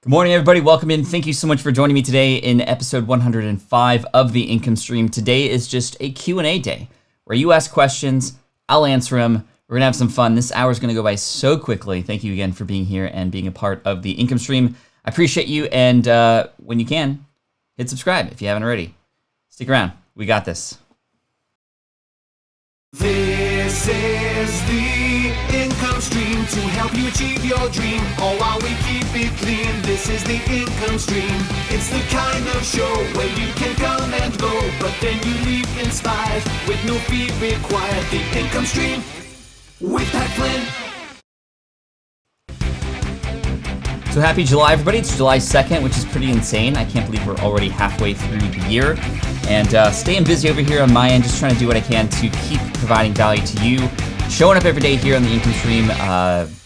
Good morning, everybody. Welcome in. Thank you so much for joining me today in episode 105 of The Income Stream. Today is just a Q&A day where you ask questions, I'll answer them. We're going to have some fun. This hour is going to go by so quickly. Thank you again for being here and being a part of The Income Stream. I appreciate you, and when you can, hit subscribe if you haven't already. Stick around. We got this. This is the income stream to help you achieve your dream, all while we keep it clean. This is the income stream. It's the kind of show where you can come and go, but then you leave inspired with no fee required. The income stream with Pat Flynn. So happy July, everybody. It's July 2nd, which is pretty insane. I can't believe we're already halfway through the year. And staying busy over here on my end, just trying to do what I can to keep providing value to you. Showing up every day here on the Income Stream,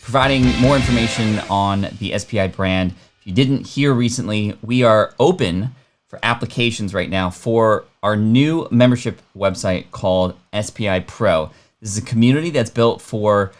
providing more information on the SPI brand. If you didn't hear recently, we are open for applications right now for our new membership website called SPI Pro. This is a community that's built for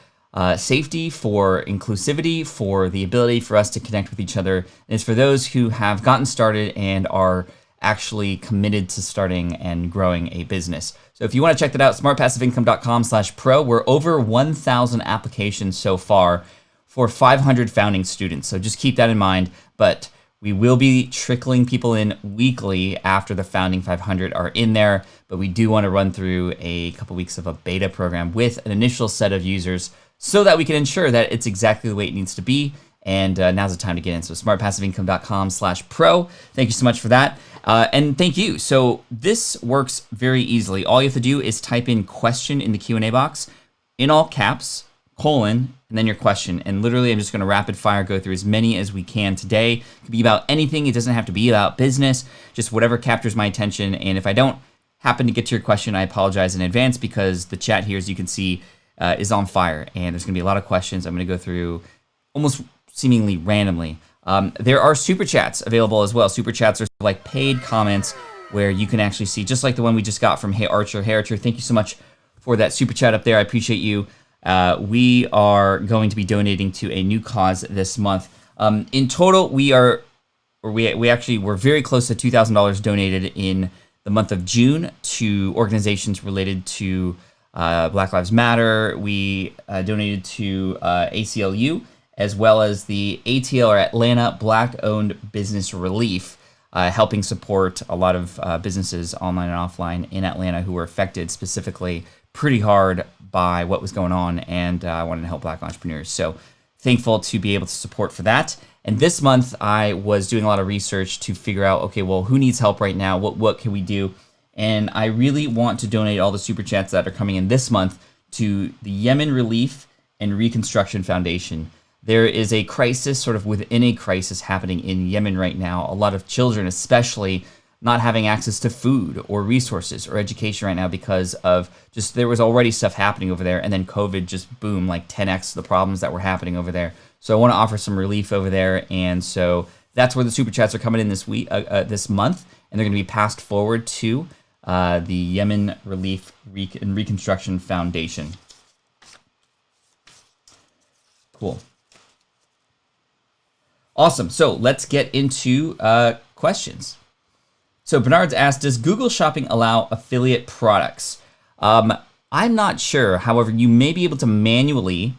safety, for inclusivity, for the ability for us to connect with each other. And it's for those who have gotten started and are actually committed to starting and growing a business. So if you want to check that out, smartpassiveincome.com/pro. We're over 1,000 applications so far for 500 founding students. So just keep that in mind. But we will be trickling people in weekly after the founding 500 are in there. But we do want to run through a couple weeks of a beta program with an initial set of users so that we can ensure that it's exactly the way it needs to be. And now's the time to get in. So smartpassiveincome.com/pro. Thank you so much for that. And thank you. So this works very easily. All you have to do is type in question in the Q&A box in all caps, colon, and then your question. And literally, I'm just going to rapid fire go through as many as we can today. It could be about anything. It doesn't have to be about business, just whatever captures my attention. And if I don't happen to get to your question, I apologize in advance because the chat here, as you can see, is on fire. And there's going to be a lot of questions I'm going to go through almost seemingly randomly. There are super chats available as well. Super chats are like paid comments where you can actually see, just like the one we just got from Hey Archer. Hey Archer, thank you so much for that super chat up there. I appreciate you. We are going to be donating to a new cause this month. In total, we're very close to $2,000 donated in the month of June to organizations related to Black Lives Matter. We donated to ACLU, as well as the ATL, or Atlanta Black-Owned Business Relief, helping support a lot of businesses online and offline in Atlanta who were affected specifically pretty hard by what was going on, and I wanted to help Black entrepreneurs. So thankful to be able to support for that. And this month, I was doing a lot of research to figure out, okay, well, who needs help right now? What can we do? And I really want to donate all the super chats that are coming in this month to the Yemen Relief and Reconstruction Foundation. There is a crisis sort of within a crisis happening in Yemen right now. A lot of children, especially, not having access to food or resources or education right now because of just there was already stuff happening over there, and then COVID just boom, like 10x the problems that were happening over there. So I want to offer some relief over there, and so that's where the super chats are coming in this week, this month, and they're going to be passed forward to the Yemen Relief and Reconstruction Foundation. Cool. Awesome. So let's get into questions. So Bernard's asked, does Google Shopping allow affiliate products? I'm not sure. However, you may be able to manually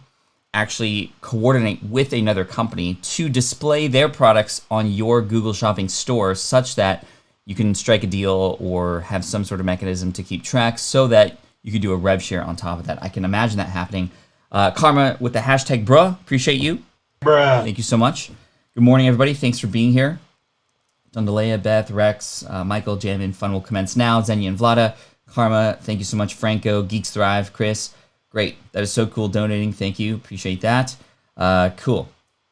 actually coordinate with another company to display their products on your Google Shopping store such that you can strike a deal or have some sort of mechanism to keep track so that you could do a rev share on top of that. I can imagine that happening. Karma with the hashtag bruh, appreciate you. Bruh. Thank you so much. Good morning, everybody. Thanks for being here. Dundalea, Beth, Rex, Michael, Jamin, Fun will commence now. Zenya and Vlada, Karma, thank you so much. Franco, Geeks Thrive, Chris, great. That is so cool donating. Thank you. Appreciate that. Cool.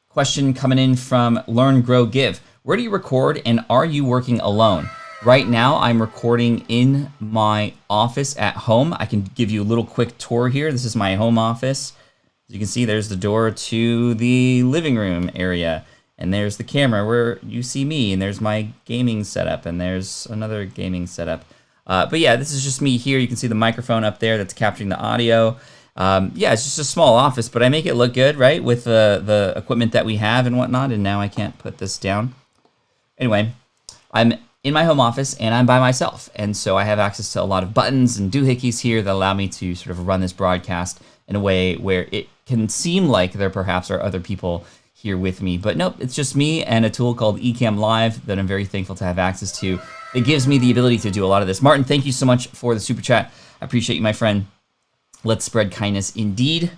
Question coming in from Learn, Grow, Give. Where do you record, and are you working alone? Right now, I'm recording in my office at home. I can give you a little quick tour here. This is my home office. As you can see, there's the door to the living room area. And there's the camera where you see me, and there's my gaming setup, and there's another gaming setup. But yeah, this is just me here. You can see the microphone up there that's capturing the audio. Yeah, it's just a small office, but I make it look good, right? With the equipment that we have and whatnot. And now I can't put this down. Anyway, I'm in my home office and I'm by myself. And so I have access to a lot of buttons and doohickeys here that allow me to sort of run this broadcast in a way where it can seem like there perhaps are other people here with me. But nope, it's just me and a tool called Ecamm Live that I'm very thankful to have access to. It gives me the ability to do a lot of this. Martin, thank you so much for the super chat. I appreciate you, my friend. Let's spread kindness indeed.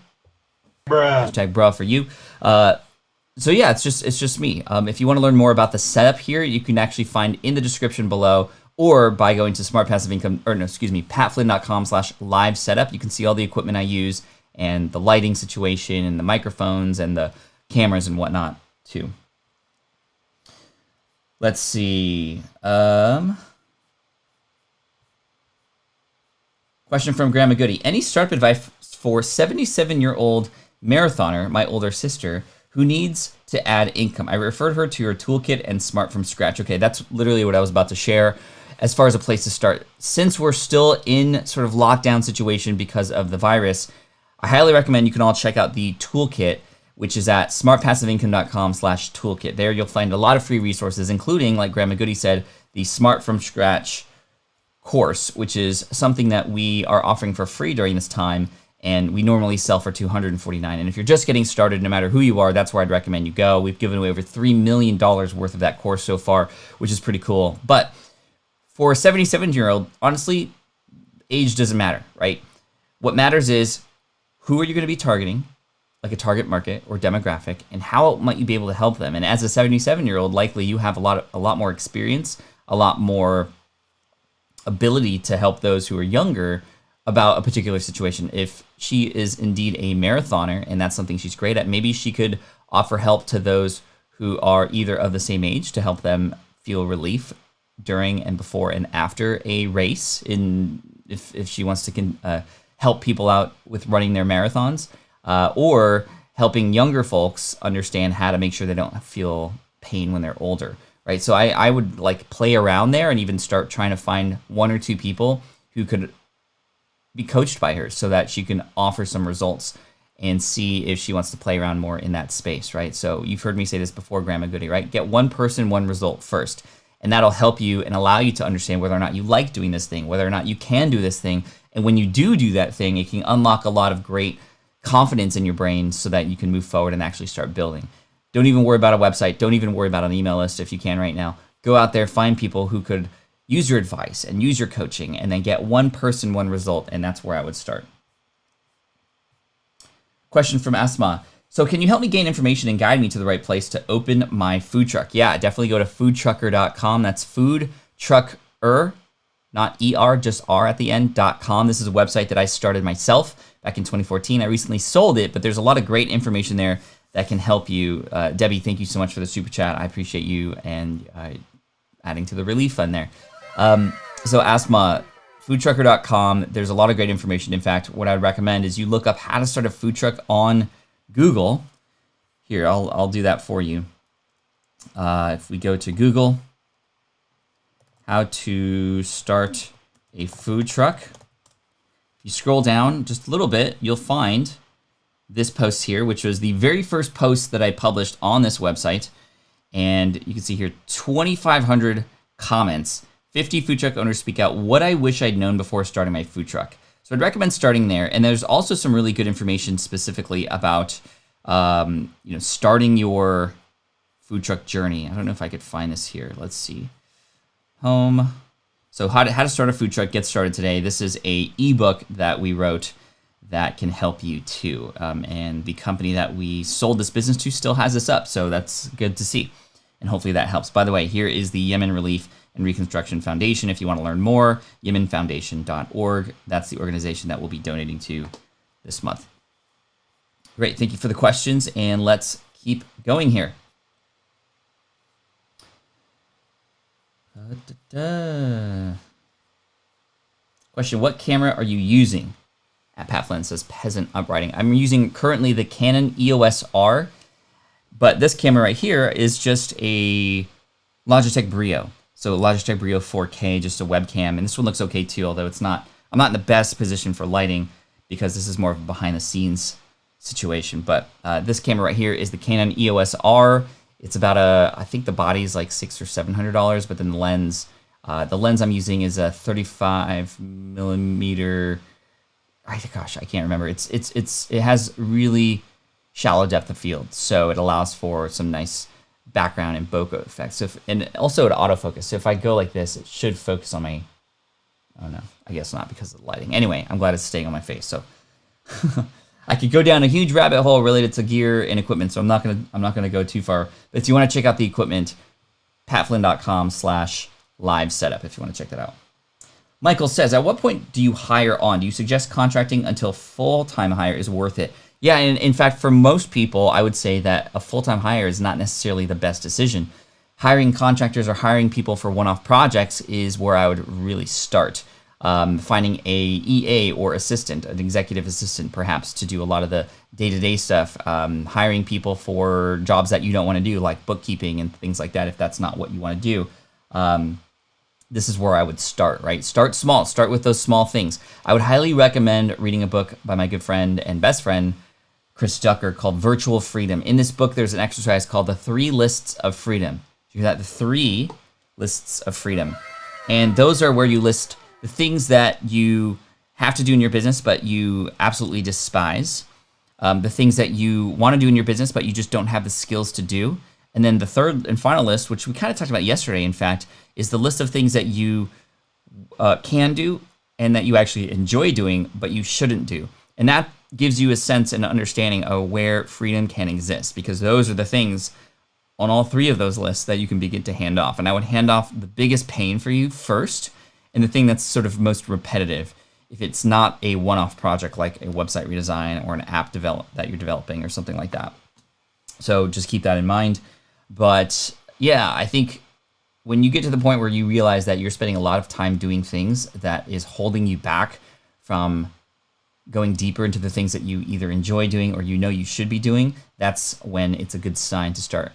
Bruh. Hashtag bruh for you. So yeah, it's just me. If you want to learn more about the setup here, you can actually find in the description below, or by going to patflynn.com/live setup. You can see all the equipment I use and the lighting situation and the microphones and the cameras and whatnot too. Let's see. Question from Grandma Goody. Any startup advice for 77-year-old marathoner, my older sister, who needs to add income? I referred her to your toolkit and Smart from Scratch. Okay, that's literally what I was about to share as far as a place to start. Since we're still in sort of lockdown situation because of the virus, I highly recommend you can all check out the toolkit, which is at smartpassiveincome.com/toolkit. There you'll find a lot of free resources, including, like Grandma Goody said, the Smart from Scratch course, which is something that we are offering for free during this time, and we normally sell for $249. And if you're just getting started, no matter who you are, that's where I'd recommend you go. We've given away over $3 million worth of that course so far, which is pretty cool. But for a 77-year-old, honestly, age doesn't matter, right? What matters is who are you going to be targeting, like a target market or demographic, and how might you be able to help them? And as a 77-year-old, likely you have a lot more experience, a lot more ability to help those who are younger about a particular situation. If she is indeed a marathoner and that's something she's great at, maybe she could offer help to those who are either of the same age to help them feel relief during and before and after a race, if she wants to help people out with running their marathons, or helping younger folks understand how to make sure they don't feel pain when they're older. Right, so I would like play around there and even start trying to find one or two people who could be coached by her so that she can offer some results and see if she wants to play around more in that space, right? So you've heard me say this before, Grandma Goody, right? Get one person, one result first. And that'll help you and allow you to understand whether or not you like doing this thing, whether or not you can do this thing. And when you do that thing, it can unlock a lot of great confidence in your brain so that you can move forward and actually start building. Don't even worry about a website. Don't even worry about an email list if you can right now. Go out there, find people who could use your advice and use your coaching, and then get one person, one result, and that's where I would start. Question from Asma. So can you help me gain information and guide me to the right place to open my food truck? Yeah, definitely go to foodtrucker.com. That's foodtrucker, not ER, just R at the end, .com. This is a website that I started myself back in 2014. I recently sold it, but there's a lot of great information there that can help you. Debbie, thank you so much for the super chat. I appreciate you and adding to the relief fund there. So Asma, foodtrucker.com, there's a lot of great information. In fact, what I'd recommend is you look up how to start a food truck on Google. Here, I'll do that for you. If we go to Google, how to start a food truck. If you scroll down just a little bit, you'll find this post here, which was the very first post that I published on this website. And you can see here, 2,500 comments. 50 food truck owners speak out what I wish I'd known before starting my food truck. So I'd recommend starting there. And there's also some really good information specifically about, starting your food truck journey. I don't know if I could find this here. Let's see. Home. So how to start a food truck, get started today. This is a ebook that we wrote that can help you too. And the company that we sold this business to still has this up. So that's good to see. And hopefully that helps. By the way, here is the Yemen Relief and Reconstruction Foundation. If you want to learn more, yemenfoundation.org. That's the organization that we'll be donating to this month. Great, thank you for the questions, and let's keep going here. Question, what camera are you using? At Pat Flynn says Peasant Uprising. I'm using currently the Canon EOS R, but this camera right here is just a Logitech Brio. So Logitech Brio 4K, just a webcam, and this one looks okay too, although I'm not in the best position for lighting. because this is more of a behind the scenes situation. But this camera right here is the Canon EOS R. It's about I think the body is like $600 or $700, but then the lens I'm using is a 35 millimeter. Gosh, I can't remember. It has really shallow depth of field, so it allows for some nice background and bokeh effects. And also it autofocus. So if I go like this, it should focus on my. Oh no, I guess not because of the lighting. Anyway, I'm glad it's staying on my face. So I could go down a huge rabbit hole related to gear and equipment. So I'm not gonna go too far. But if you want to check out the equipment, patflynn.com/live setup if you want to check that out. Michael says, at what point do you hire on? Do you suggest contracting until full-time hire is worth it? Yeah, and in fact, for most people, I would say that a full-time hire is not necessarily the best decision. Hiring contractors or hiring people for one-off projects is where I would really start. Finding a EA or assistant, an executive assistant perhaps, to do a lot of the day-to-day stuff. Hiring people for jobs that you don't want to do, like bookkeeping and things like that, if that's not what you want to do. This is where I would start, right? Start small. Start with those small things. I would highly recommend reading a book by my good friend and best friend, Chris Ducker, called Virtual Freedom. In this book, there's an exercise called the 3 lists of freedom. You hear that? The 3 lists of freedom. And those are where you list the things that you have to do in your business, but you absolutely despise. The things that you want to do in your business, but you just don't have the skills to do. And then the third and final list, which we kind of talked about yesterday, in fact, is the list of things that you can do and that you actually enjoy doing, but you shouldn't do. And that gives you a sense and understanding of where freedom can exist, because those are the things on all 3 of those lists that you can begin to hand off. And I would hand off the biggest pain for you first, and the thing that's sort of most repetitive, if it's not a one-off project like a website redesign or an app that you're developing or something like that. So just keep that in mind. But yeah, I think when you get to the point where you realize that you're spending a lot of time doing things that is holding you back from going deeper into the things that you either enjoy doing or you know you should be doing, that's when it's a good sign to start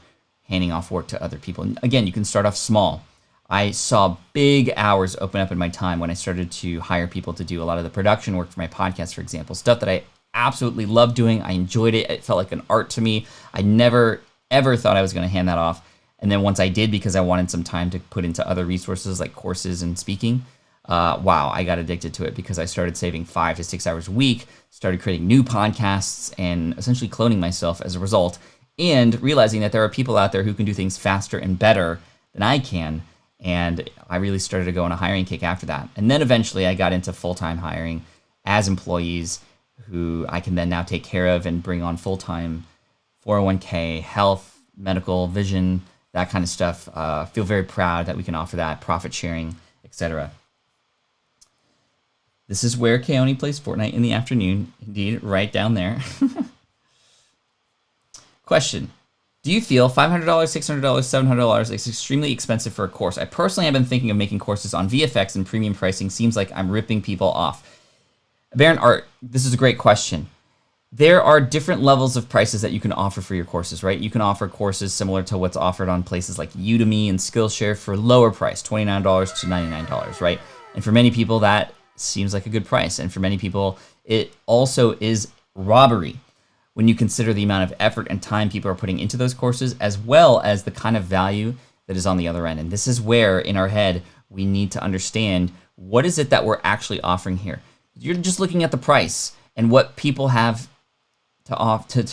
handing off work to other people. And again, you can start off small. I saw big hours open up in my time when I started to hire people to do a lot of the production work for my podcast, for example, stuff that I absolutely loved doing. I enjoyed it. It felt like an art to me. I never, ever thought I was going to hand that off. And then once I did, because I wanted some time to put into other resources like courses and speaking, wow, I got addicted to it because I started saving 5 to 6 hours a week, started creating new podcasts, and essentially cloning myself as a result, and realizing that there are people out there who can do things faster and better than I can. And I really started to go on a hiring kick after that. And then eventually I got into full-time hiring as employees who I can then now take care of and bring on full-time 401k, health, medical, vision, that kind of stuff. Feel very proud that we can offer that, profit sharing, etc. This is where Keone plays Fortnite in the afternoon. Indeed, right down there. Question. Do you feel $500, $600, $700 is extremely expensive for a course? I personally have been thinking of making courses on VFX, and premium pricing seems like I'm ripping people off. Baron Art, this is a great question. There are different levels of prices that you can offer for your courses, right? You can offer courses similar to what's offered on places like Udemy and Skillshare for lower price, $29 to $99, right? And for many people, that seems like a good price. And for many people, it also is robbery when you consider the amount of effort and time people are putting into those courses, as well as the kind of value that is on the other end. And this is where, in our head, we need to understand what is it that we're actually offering here. You're just looking at the price and what people have to offer.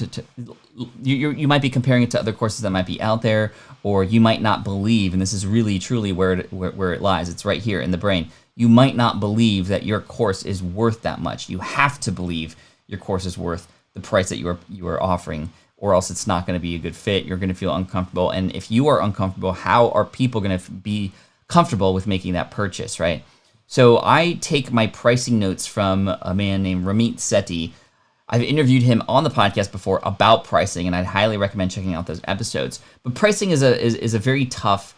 You might be comparing it to other courses that might be out there, or you might not believe, and this is really, truly where it lies. It's right here in the brain. You might not believe that your course is worth that much. You have to believe your course is worth the price that you are offering, or else it's not going to be a good fit. You're going to feel uncomfortable. And if you are uncomfortable, how are people going to be comfortable with making that purchase, right? So I take my pricing notes from a man named Ramit Sethi. I've interviewed him on the podcast before about pricing, and I'd highly recommend checking out those episodes. But pricing is a very tough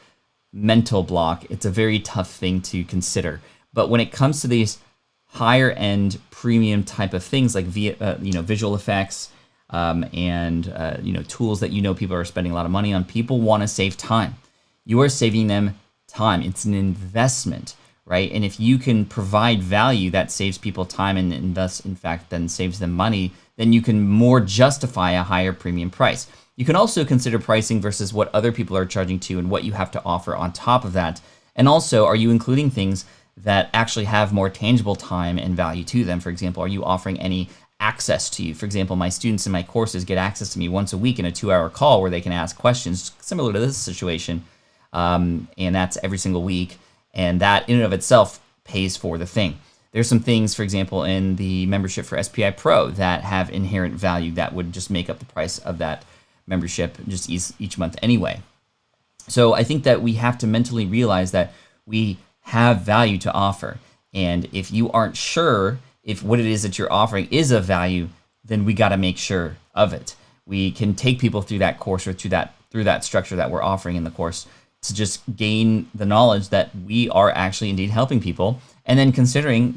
mental block. It's a very tough thing to consider. But when it comes to these higher end premium type of things like visual effects and tools that people are spending a lot of money on, people want to save time. You are saving them time. It's an investment, right? And if you can provide value that saves people time and thus, in fact, then saves them money, then you can more justify a higher premium price. You can also consider pricing versus what other people are charging to and what you have to offer on top of that. And also, are you including things that actually have more tangible time and value to them? For example, are you offering any access to you? For example, my students in my courses get access to me once a week in a 2-hour call where they can ask questions similar to this situation. And that's every single week. And that in and of itself pays for the thing. There's some things, for example, in the membership for SPI Pro that have inherent value that would just make up the price of that membership just each month anyway. So I think that we have to mentally realize that we have value to offer. And if you aren't sure if what it is that you're offering is of value, then we got to make sure of it. We can take people through that course or through that structure that we're offering in the course to just gain the knowledge that we are actually indeed helping people, and then considering,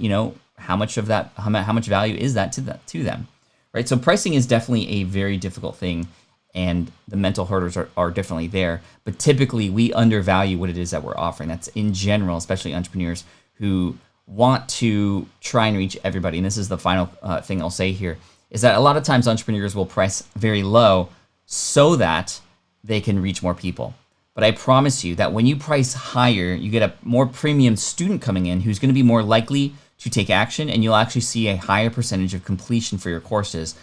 how much value is that to them, right? So pricing is definitely a very difficult thing, and the mental hurdles are definitely there. But typically, we undervalue what it is that we're offering. That's in general, especially entrepreneurs who want to try and reach everybody. And this is the final thing I'll say here, is that a lot of times entrepreneurs will price very low so that they can reach more people. But I promise you that when you price higher, you get a more premium student coming in who's going to be more likely to take action, and you'll actually see a higher percentage of completion for your courses.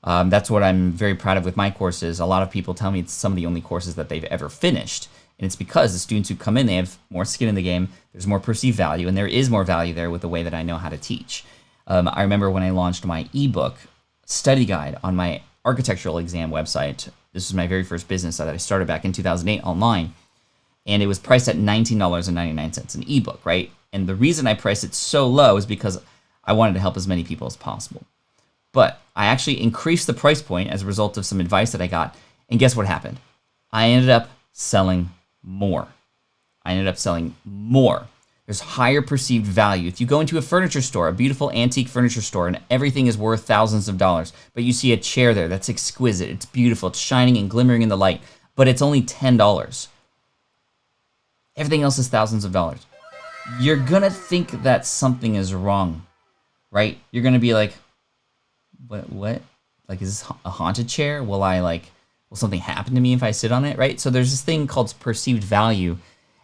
That's what I'm very proud of with my courses. A lot of people tell me it's some of the only courses that they've ever finished. And it's because the students who come in, they have more skin in the game, there's more perceived value, and there is more value there with the way that I know how to teach. I remember when I launched my ebook study guide on my architectural exam website. This was my very first business that I started back in 2008 online. And it was priced at $19.99 an ebook, right? And the reason I priced it so low is because I wanted to help as many people as possible. But I actually increased the price point as a result of some advice that I got. And guess what happened? I ended up selling more. There's higher perceived value. If you go into a furniture store, a beautiful antique furniture store, and everything is worth thousands of dollars, but you see a chair there that's exquisite, it's beautiful, it's shining and glimmering in the light, but it's only $10. Everything else is thousands of dollars. You're gonna think that something is wrong, right? You're gonna be like, what? Like, is this a haunted chair? Will something happen to me if I sit on it, right? So there's this thing called perceived value.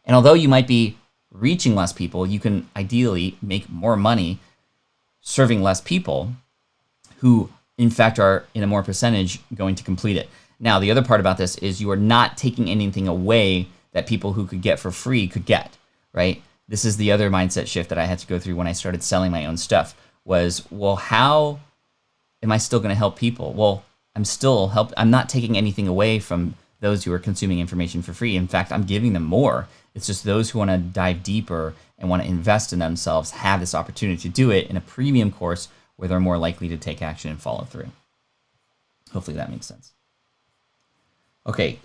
And although you might be reaching less people, you can ideally make more money serving less people who, in fact, are in a more percentage going to complete it. Now, the other part about this is you are not taking anything away that people who could get for free could get, right? This is the other mindset shift that I had to go through when I started selling my own stuff was, well, how am I still going to help people? Well, I'm not taking anything away from those who are consuming information for free. In fact, I'm giving them more. It's just those who want to dive deeper and want to invest in themselves have this opportunity to do it in a premium course where they're more likely to take action and follow through. Hopefully that makes sense. Okay,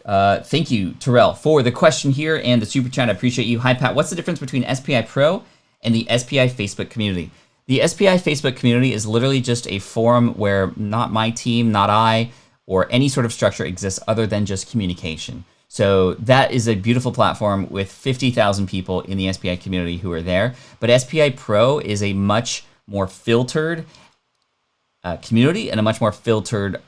thank you, Terrell, for the question here and the super chat. I appreciate you. Hi, Pat. What's the difference between SPI Pro and the SPI Facebook community? The SPI Facebook community is literally just a forum where not my team, not I, or any sort of structure exists other than just communication. So that is a beautiful platform with 50,000 people in the SPI community who are there. But SPI Pro is a much more filtered community and a much more filtered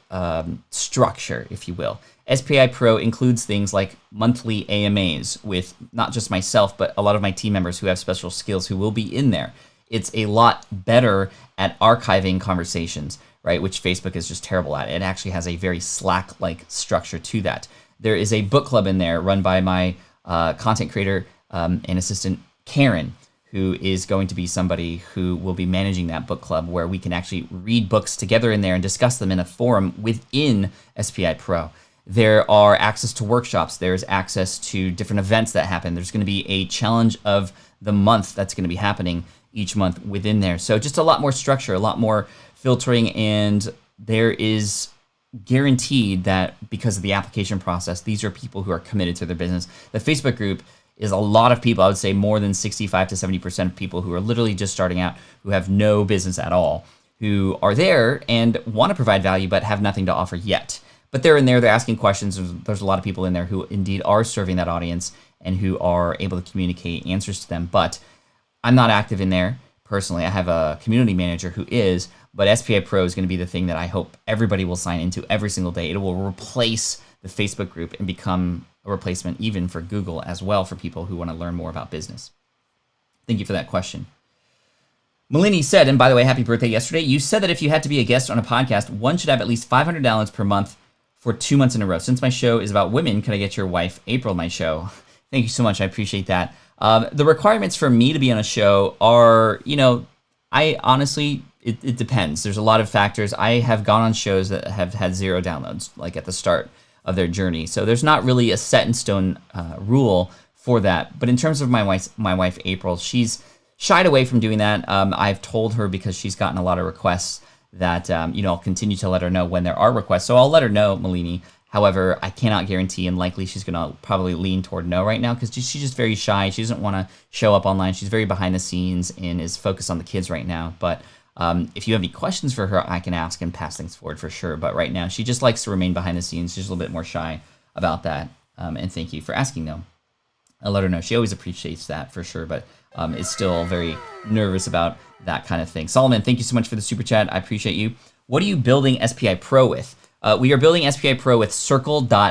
structure, if you will. SPI Pro includes things like monthly AMAs with not just myself, but a lot of my team members who have special skills who will be in there. It's a lot better at archiving conversations, right? Which Facebook is just terrible at. It actually has a very Slack-like structure to that. There is a book club in there run by my content creator and assistant, Karen, who is going to be somebody who will be managing that book club where we can actually read books together in there and discuss them in a forum within SPI Pro. There are access to workshops. There's access to different events that happen. There's going to be a challenge of the month that's going to be happening each month within there. So just a lot more structure, a lot more filtering, and there is guaranteed that because of the application process, these are people who are committed to their business. The Facebook group is a lot of people. I would say more than 65 to 70% of people who are literally just starting out, who have no business at all, who are there and want to provide value but have nothing to offer yet. But they're in there, they're asking questions. There's a lot of people in there who indeed are serving that audience and who are able to communicate answers to them. But I'm not active in there personally. I have a community manager who is, but SPI Pro is going to be the thing that I hope everybody will sign into every single day. It will replace the Facebook group and become a replacement even for Google as well for people who want to learn more about business. Thank you for that question. Malini said, and by the way, happy birthday yesterday. You said that if you had to be a guest on a podcast, one should have at least 500 downloads per month for 2 months in a row. Since my show is about women, can I get your wife, April, my show? Thank you so much. I appreciate that. The requirements for me to be on a show are, I honestly, it depends. There's a lot of factors. I have gone on shows that have had 0 downloads, like at the start of their journey. So there's not really a set in stone rule for that. But in terms of my wife, April, she's shied away from doing that. I've told her because she's gotten a lot of requests that, I'll continue to let her know when there are requests. So I'll let her know, Malini. However, I cannot guarantee, and likely she's going to probably lean toward no right now because she's just very shy. She doesn't want to show up online. She's very behind the scenes and is focused on the kids right now. But if you have any questions for her, I can ask and pass things forward for sure. But right now, she just likes to remain behind the scenes. She's a little bit more shy about that. And thank you for asking, though. I'll let her know. She always appreciates that for sure, but is still very nervous about that kind of thing. Solomon, thank you so much for the super chat. I appreciate you. What are you building SPI Pro with? We are building SPI Pro with Circle.so.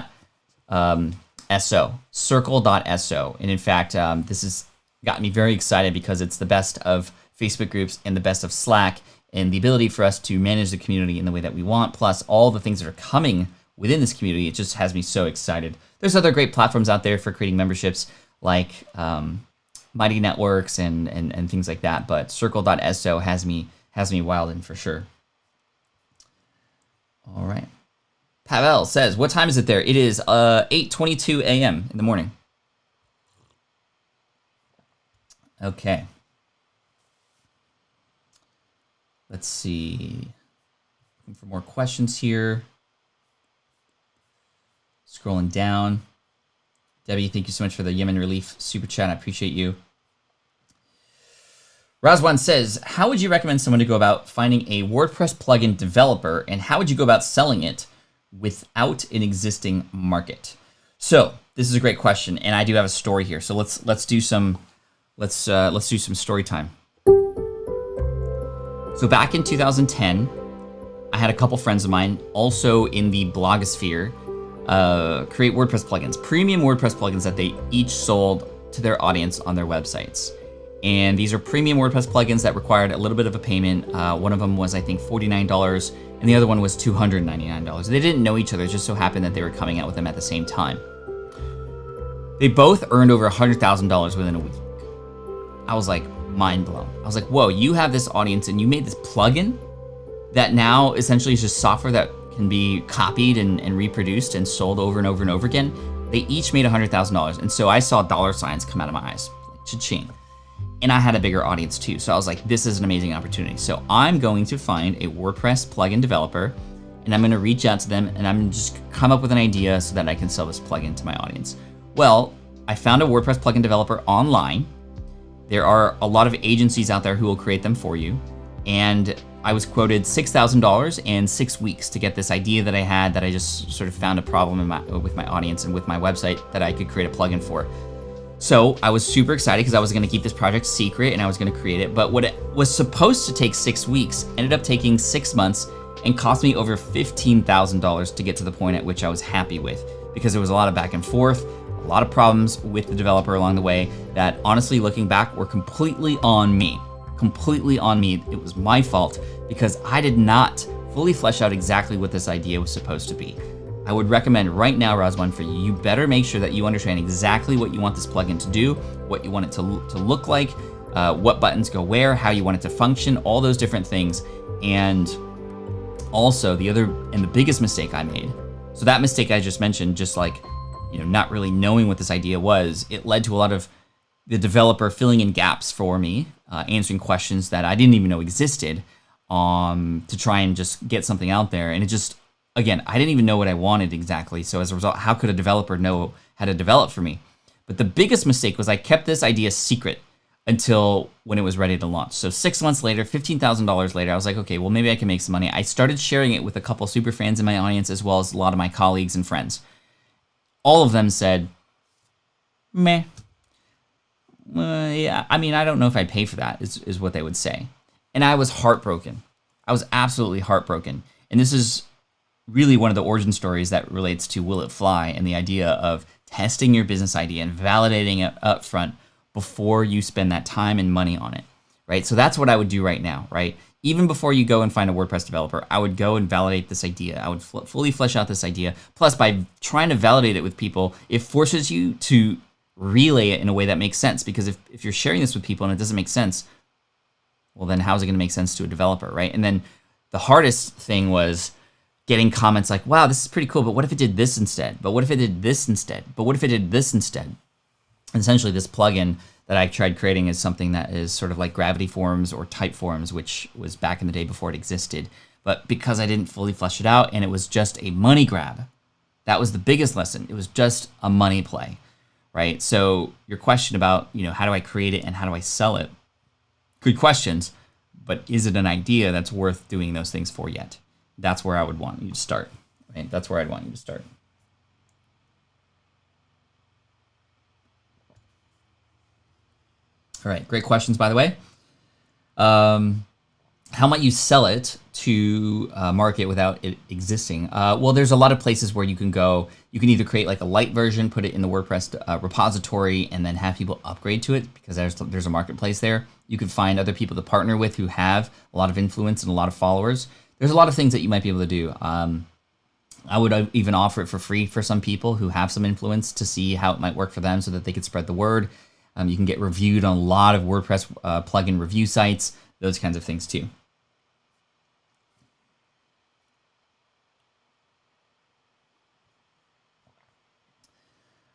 Circle.so. And in fact, this has got me very excited because it's the best of Facebook groups and the best of Slack and the ability for us to manage the community in the way that we want, plus all the things that are coming within this community. It just has me so excited. There's other great platforms out there for creating memberships like Mighty Networks and things like that, but Circle.so has me wilding for sure. All right. Pavel says, what time is it there? It is 8:22 a.m. in the morning. Okay. Let's see. Looking for more questions here. Scrolling down. Debbie, thank you so much for the Yemen Relief super chat. I appreciate you. Razwan says, how would you recommend someone to go about finding a WordPress plugin developer, and how would you go about selling it without an existing market? So this is a great question, and I do have a story here. So let's do some story time. So back in 2010, I had a couple friends of mine also in the blogosphere create WordPress plugins, premium WordPress plugins that they each sold to their audience on their websites. And these are premium WordPress plugins that required a little bit of a payment. One of them was, I think, $49, and the other one was $299. They didn't know each other, it just so happened that they were coming out with them at the same time. They both earned over $100,000 within a week. I was like mind blown. I was like, whoa, you have this audience and you made this plugin that now essentially is just software that can be copied and reproduced and sold over and over and over again. They each made $100,000. And so I saw dollar signs come out of my eyes, like cha-ching. And I had a bigger audience too. So I was like, this is an amazing opportunity. So I'm going to find a WordPress plugin developer and I'm going to reach out to them and I'm just come up with an idea so that I can sell this plugin to my audience. Well, I found a WordPress plugin developer online. There are a lot of agencies out there who will create them for you. And I was quoted $6,000 and 6 weeks to get this idea that I had, that I just sort of found a problem with my audience and with my website that I could create a plugin for. So I was super excited because I was going to keep this project secret and I was going to create it. But what it was supposed to take 6 weeks ended up taking 6 months and cost me over $15,000 to get to the point at which I was happy with, because there was a lot of back and forth, a lot of problems with the developer along the way that honestly, looking back, were completely on me. Completely on me. It was my fault because I did not fully flesh out exactly what this idea was supposed to be. I would recommend right now, Razwan, for you better make sure that you understand exactly what you want this plugin to do, what you want it to look like, what buttons go where, how you want it to function, all those different things. And also the other and the biggest mistake I made. So that mistake I just mentioned, just like, not really knowing what this idea was, it led to a lot of the developer filling in gaps for me, answering questions that I didn't even know existed, to try and just get something out there. And it just, again, I didn't even know what I wanted exactly. So as a result, how could a developer know how to develop for me? But the biggest mistake was I kept this idea secret until when it was ready to launch. So 6 months later, $15,000 later, I was like, okay, well, maybe I can make some money. I started sharing it with a couple super fans in my audience, as well as a lot of my colleagues and friends. All of them said, meh. Yeah, I mean, I don't know if I'd pay for that, is what they would say. And I was heartbroken. I was absolutely heartbroken. And this is really one of the origin stories that relates to Will It Fly and the idea of testing your business idea and validating it up front before you spend that time and money on it, right? So that's what I would do right now, right? Even before you go and find a WordPress developer, I would go and validate this idea. I would fully flesh out this idea. Plus, by trying to validate it with people, it forces you to relay it in a way that makes sense. Because if you're sharing this with people and it doesn't make sense, well, then how's it going to make sense to a developer, right? And then the hardest thing was getting comments like, wow, this is pretty cool, but what if it did this instead? But what if it did this instead? But what if it did this instead? And essentially, this plugin that I tried creating is something that is sort of like Gravity Forms or Typeforms, which was back in the day before it existed. But because I didn't fully flesh it out and it was just a money grab, that was the biggest lesson. It was just a money play, right? So your question about, how do I create it and how do I sell it? Good questions, but is it an idea that's worth doing those things for yet? That's where I would want you to start, right? That's where I'd want you to start. All right, great questions, by the way. How might you sell it to market without it existing? Well, there's a lot of places where you can go. You can either create like a light version, put it in the WordPress repository, and then have people upgrade to it because there's a marketplace there. You can find other people to partner with who have a lot of influence and a lot of followers. There's a lot of things that you might be able to do. I would even offer it for free for some people who have some influence to see how it might work for them so that they could spread the word. You can get reviewed on a lot of WordPress plugin review sites, those kinds of things too.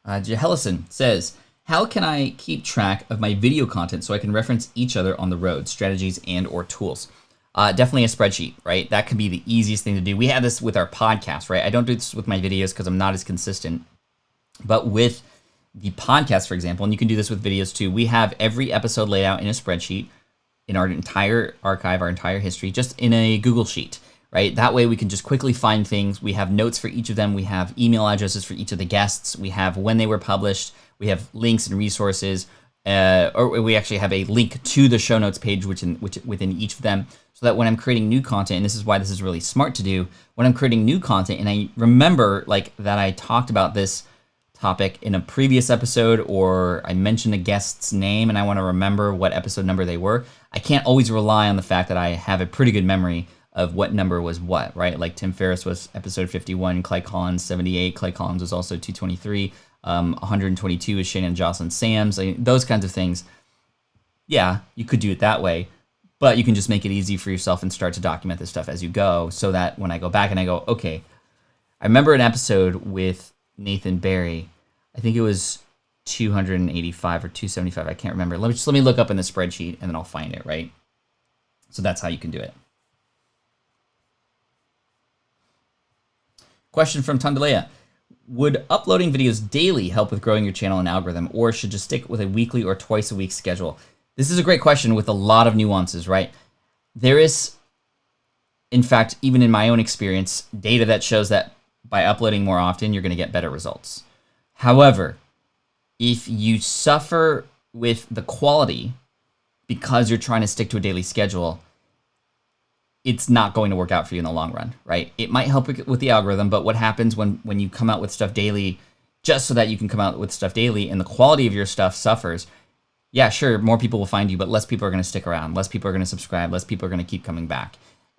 Jehellison says, how can I keep track of my video content so I can reference each other on the road, strategies and or tools? Definitely a spreadsheet, right? That could be the easiest thing to do. We have this with our podcast, right? I don't do this with my videos because I'm not as consistent. But with the podcast, for example, and you can do this with videos too, we have every episode laid out in a spreadsheet in our entire archive, our entire history, just in a Google Sheet, right? That way we can just quickly find things. We have notes for each of them. We have email addresses for each of the guests. We have when they were published. We have links and resources, or we actually have a link to the show notes page within each of them, so that when I'm creating new content, and this is why this is really smart to do, when I'm creating new content, and I remember like that I talked about this topic in a previous episode, or I mentioned a guest's name and I want to remember what episode number they were, I can't always rely on the fact that I have a pretty good memory of what number was what, right? Like Tim Ferriss was episode 51, Clay Collins 78, Clay Collins was also 223, 122 is Shannon Jocelyn Sams, those kinds of things. Yeah, you could do it that way, but you can just make it easy for yourself and start to document this stuff as you go, so that when I go back and I go, okay, I remember an episode with Nathan Barry, I think it was 285 or 275, I can't remember. Let me look up in the spreadsheet and then I'll find it, right? So that's how you can do it. Question from Tandalea. Would uploading videos daily help with growing your channel and algorithm, or should just stick with a weekly or twice a week schedule? This is a great question with a lot of nuances, right? There is, in fact, even in my own experience, data that shows that by uploading more often, you're going to get better results. However, if you suffer with the quality because you're trying to stick to a daily schedule, it's not going to work out for you in the long run, right? It might help with the algorithm, but what happens when you come out with stuff daily, just so that you can come out with stuff daily and the quality of your stuff suffers, yeah, sure, more people will find you, but less people are going to stick around. Less people are going to subscribe. Less people are going to keep coming back.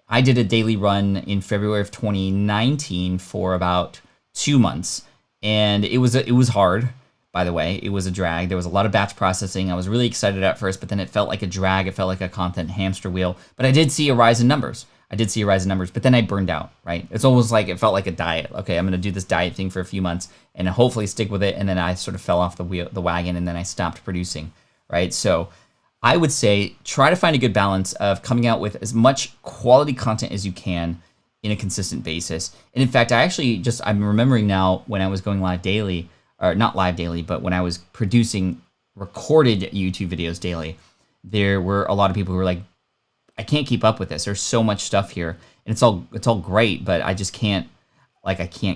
I did a daily run in February of 2019 for about 2 months, and it was hard, by the way. It was a drag. There was a lot of batch processing. I was really excited at first, but then it felt like a drag. It felt like a content hamster wheel, but I did see a rise in numbers. But then I burned out, right? It's almost like it felt like a diet. Okay, I'm going to do this diet thing for a few months and hopefully stick with it, and then I sort of fell off the wagon, and then I stopped producing, right? So I would say try to find a good balance of coming out with as much quality content as you can in a consistent basis. And in fact, I'm remembering now when I was going live daily, or not live daily, but when I was producing recorded YouTube videos daily, there were a lot of people who were like, I can't keep up with this. There's so much stuff here, and it's all great, but I just can't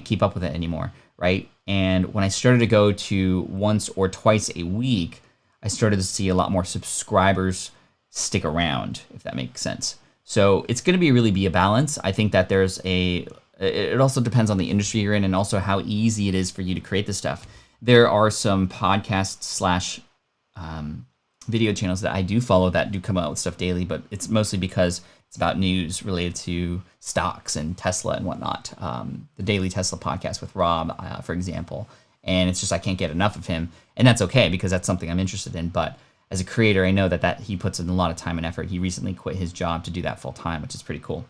keep up with it anymore, right? And when I started to go to once or twice a week, I started to see a lot more subscribers stick around, if that makes sense. So it's going to really be a balance. I think that it also depends on the industry you're in and also how easy it is for you to create this stuff. There are some podcasts / video channels that I do follow that do come out with stuff daily, but it's mostly because it's about news related to stocks and Tesla and whatnot. The Daily Tesla podcast with Rob, for example. And it's just I can't get enough of him. And that's okay because that's something I'm interested in. But as a creator, I know that he puts in a lot of time and effort. He recently quit his job to do that full time, which is pretty cool.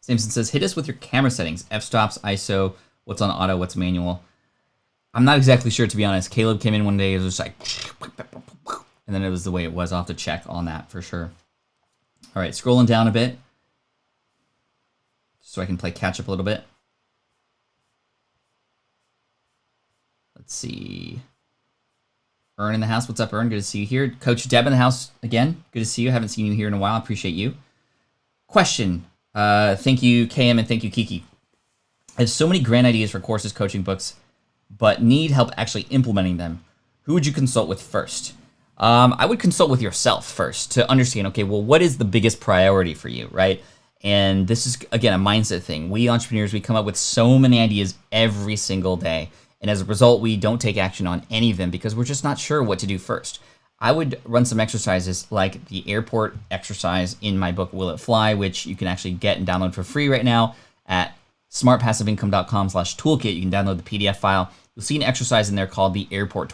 Samson says, hit us with your camera settings. F-stops, ISO, what's on auto, what's manual. I'm not exactly sure, to be honest. Caleb came in one day, it was just like, and then it was the way it was. I'll have to check on that for sure. All right, scrolling down a bit so I can play catch up a little bit. Let's see. Ern in the house. What's up, Ern? Good to see you here. Coach Deb in the house again. Good to see you. Haven't seen you here in a while. I appreciate you. Question. Thank you, KM, and thank you, Kiki. I have so many grand ideas for courses, coaching books, but need help actually implementing them. Who would you consult with first? I would consult with yourself first to understand, okay, well, what is the biggest priority for you, right? And this is, again, a mindset thing. We entrepreneurs, we come up with so many ideas every single day. And as a result, we don't take action on any of them because we're just not sure what to do first. I would run some exercises like the airport exercise in my book, Will It Fly, which you can actually get and download for free right now at smartpassiveincome.com/toolkit. You can download the PDF file. You'll see an exercise in there called the airport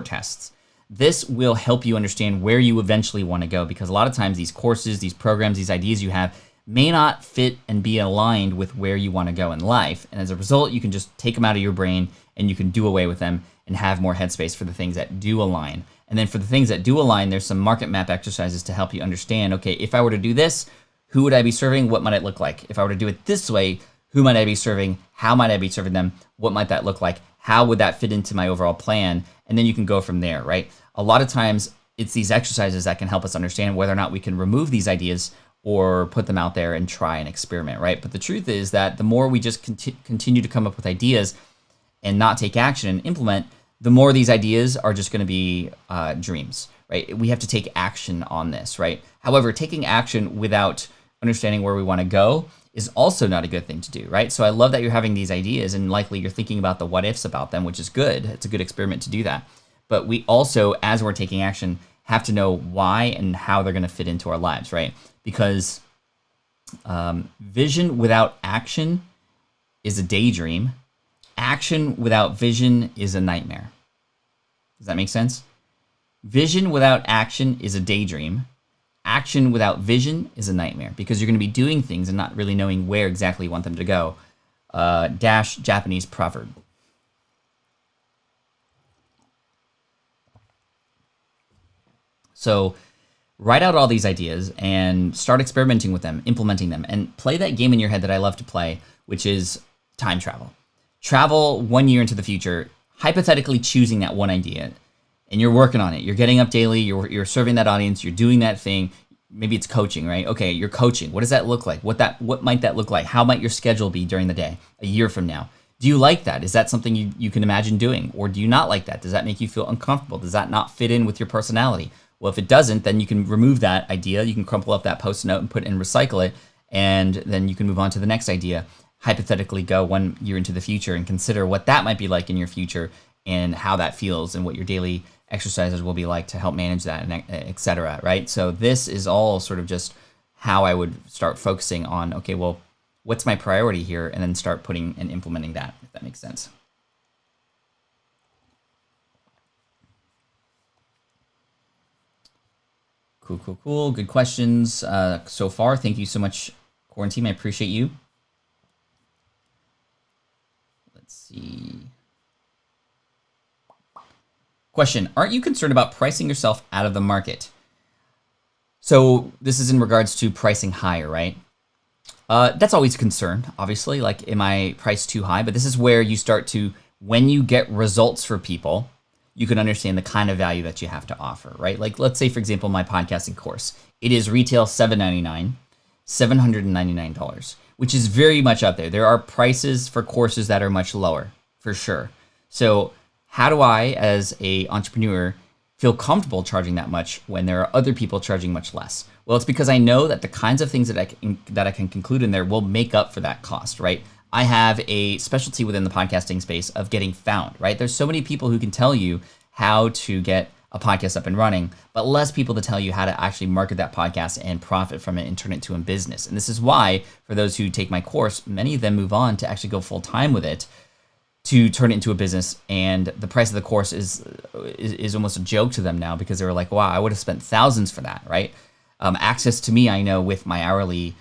tests. This will help you understand where you eventually want to go because a lot of times these courses, these programs, these ideas you have may not fit and be aligned with where you want to go in life. And as a result, you can just take them out of your brain and you can do away with them and have more headspace for the things that do align. And then for the things that do align, there's some market map exercises to help you understand, okay, if I were to do this, who would I be serving? What might it look like? If I were to do it this way, who might I be serving? How might I be serving them? What might that look like? How would that fit into my overall plan? And then you can go from there, right? A lot of times it's these exercises that can help us understand whether or not we can remove these ideas or put them out there and try and experiment, right? But the truth is that the more we just continue to come up with ideas and not take action and implement, the more these ideas are just going to be dreams, right? We have to take action on this, right? However, taking action without understanding where we want to go is also not a good thing to do, right? So I love that you're having these ideas and likely you're thinking about the what ifs about them, which is good. It's a good experiment to do that. But we also, as we're taking action, have to know why and how they're going to fit into our lives, right? Because vision without action is a daydream. Action without vision is a nightmare. Does that make sense? Vision without action is a daydream. Action without vision is a nightmare because you're going to be doing things and not really knowing where exactly you want them to go. Dash Japanese proverb. So write out all these ideas and start experimenting with them, implementing them, and play that game in your head that I love to play, which is time travel. Travel 1 year into the future, hypothetically choosing that one idea, and you're working on it. You're getting up daily, you're serving that audience, you're doing that thing. Maybe it's coaching, right? Okay, you're coaching. What does that look like? What might that look like? How might your schedule be during the day a year from now? Do you like that? Is that something you can imagine doing? Or do you not like that? Does that make you feel uncomfortable? Does that not fit in with your personality? Well, if it doesn't, then you can remove that idea. You can crumple up that Post-it note and put it and recycle it, and then you can move on to the next idea. Hypothetically go 1 year into the future and consider what that might be like in your future and how that feels and what your daily exercises will be like to help manage that, and et cetera, right? So this is all sort of just how I would start focusing on, okay, well, what's my priority here? And then start putting and implementing that, if that makes sense. Cool. Good questions so far. Thank you so much, Quaranteam. I appreciate you. Let's see. Question, aren't you concerned about pricing yourself out of the market? So this is in regards to pricing higher, right? That's always a concern, obviously. Like, am I priced too high? But this is where you start to, when you get results for people, you can understand the kind of value that you have to offer, right? Like, let's say, for example, my podcasting course. It is retail $7.99. $799, which is very much up there. There are prices for courses that are much lower, for sure. So how do I, as a entrepreneur, feel comfortable charging that much when there are other people charging much less? Well, it's because I know that the kinds of things that I can conclude in there will make up for that cost, right? I have a specialty within the podcasting space of getting found, right? There's so many people who can tell you how to get a podcast up and running, but less people to tell you how to actually market that podcast and profit from it and turn it into a business. And this is why, for those who take my course, many of them move on to actually go full time with it, to turn it into a business. And the price of the course is almost a joke to them now, because they were like, wow, I would have spent thousands for that, right? Access to me, I know, with my hourly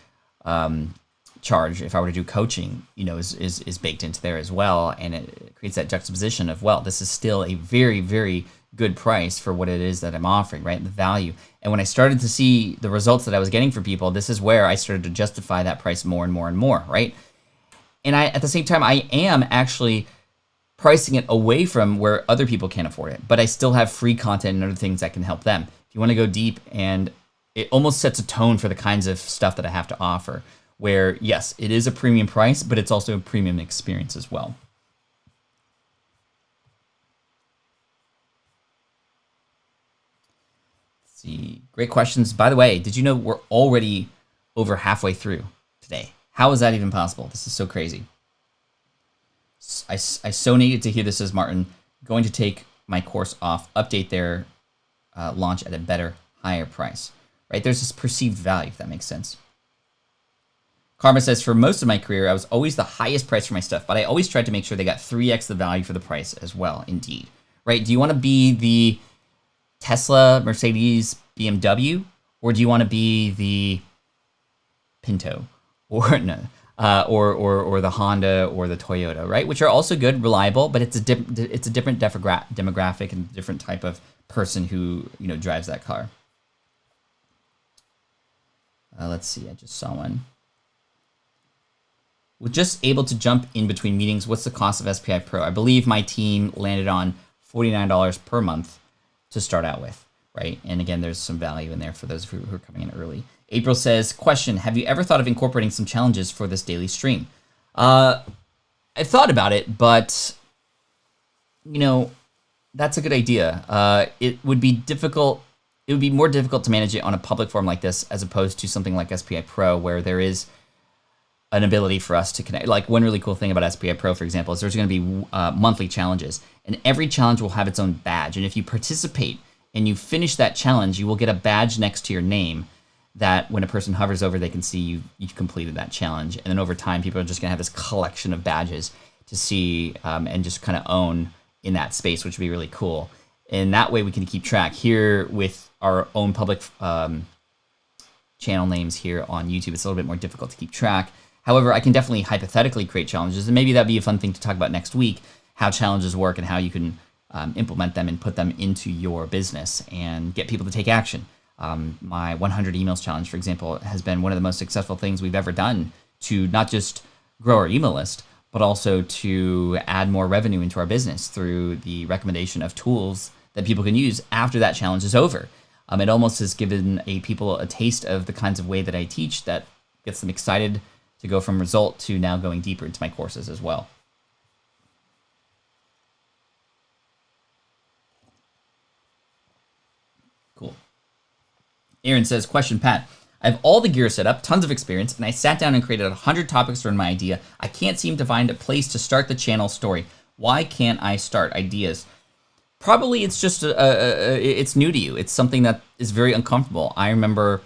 charge, if I were to do coaching, is baked into there as well. And it creates that juxtaposition of, well, this is still a very, very good price for what it is that I'm offering, right? The value. And when I started to see the results that I was getting for people, this is where I started to justify that price more and more and more, right? And at the same time, I am actually pricing it away from where other people can't afford it, but I still have free content and other things that can help them. If you want to go deep, and it almost sets a tone for the kinds of stuff that I have to offer, where yes, it is a premium price, but it's also a premium experience as well. Let's see, great questions. By the way, did you know we're already over halfway through today? How is that even possible? This is so crazy. I so needed to hear this, says Martin. Going to take my course off, update their launch at a better, higher price. Right? There's this perceived value, if that makes sense. Karma says, for most of my career, I was always the highest price for my stuff, but I always tried to make sure they got 3x the value for the price as well. Indeed. Right? Do you want to be the Tesla, Mercedes, BMW, or do you want to be the Pinto, or no, or the Honda or the Toyota, right? Which are also good, reliable, but it's a different demographic and different type of person who drives that car. Let's see, I just saw one. We're just able to jump in between meetings. What's the cost of SPI Pro? I believe my team landed on $49 per month to start out with, right? And again, there's some value in there for those who are coming in early. April says, question, have you ever thought of incorporating some challenges for this daily stream? I've thought about it, but, that's a good idea. It would be difficult. It would be more difficult to manage it on a public forum like this, as opposed to something like SPI Pro, where there is an ability for us to connect. Like, one really cool thing about SPI Pro, for example, is there's going to be monthly challenges, and every challenge will have its own badge. And if you participate and you finish that challenge, you will get a badge next to your name that when a person hovers over, they can see you've completed that challenge. And then over time, people are just going to have this collection of badges to see and just kind of own in that space, which would be really cool. And that way we can keep track here with our own public channel names here on YouTube. It's a little bit more difficult to keep track. However, I can definitely hypothetically create challenges, and maybe that'd be a fun thing to talk about next week, how challenges work and how you can implement them and put them into your business and get people to take action. My 100 emails challenge, for example, has been one of the most successful things we've ever done to not just grow our email list, but also to add more revenue into our business through the recommendation of tools that people can use after that challenge is over. It almost has given people a taste of the kinds of way that I teach that gets them excited to go from result to now going deeper into my courses as well. Cool. Aaron says, question, Pat. I have all the gear set up, tons of experience, and I sat down and created 100 topics around my idea. I can't seem to find a place to start the channel story. Why can't I start ideas? Probably it's just it's new to you. It's something that is very uncomfortable. I remember,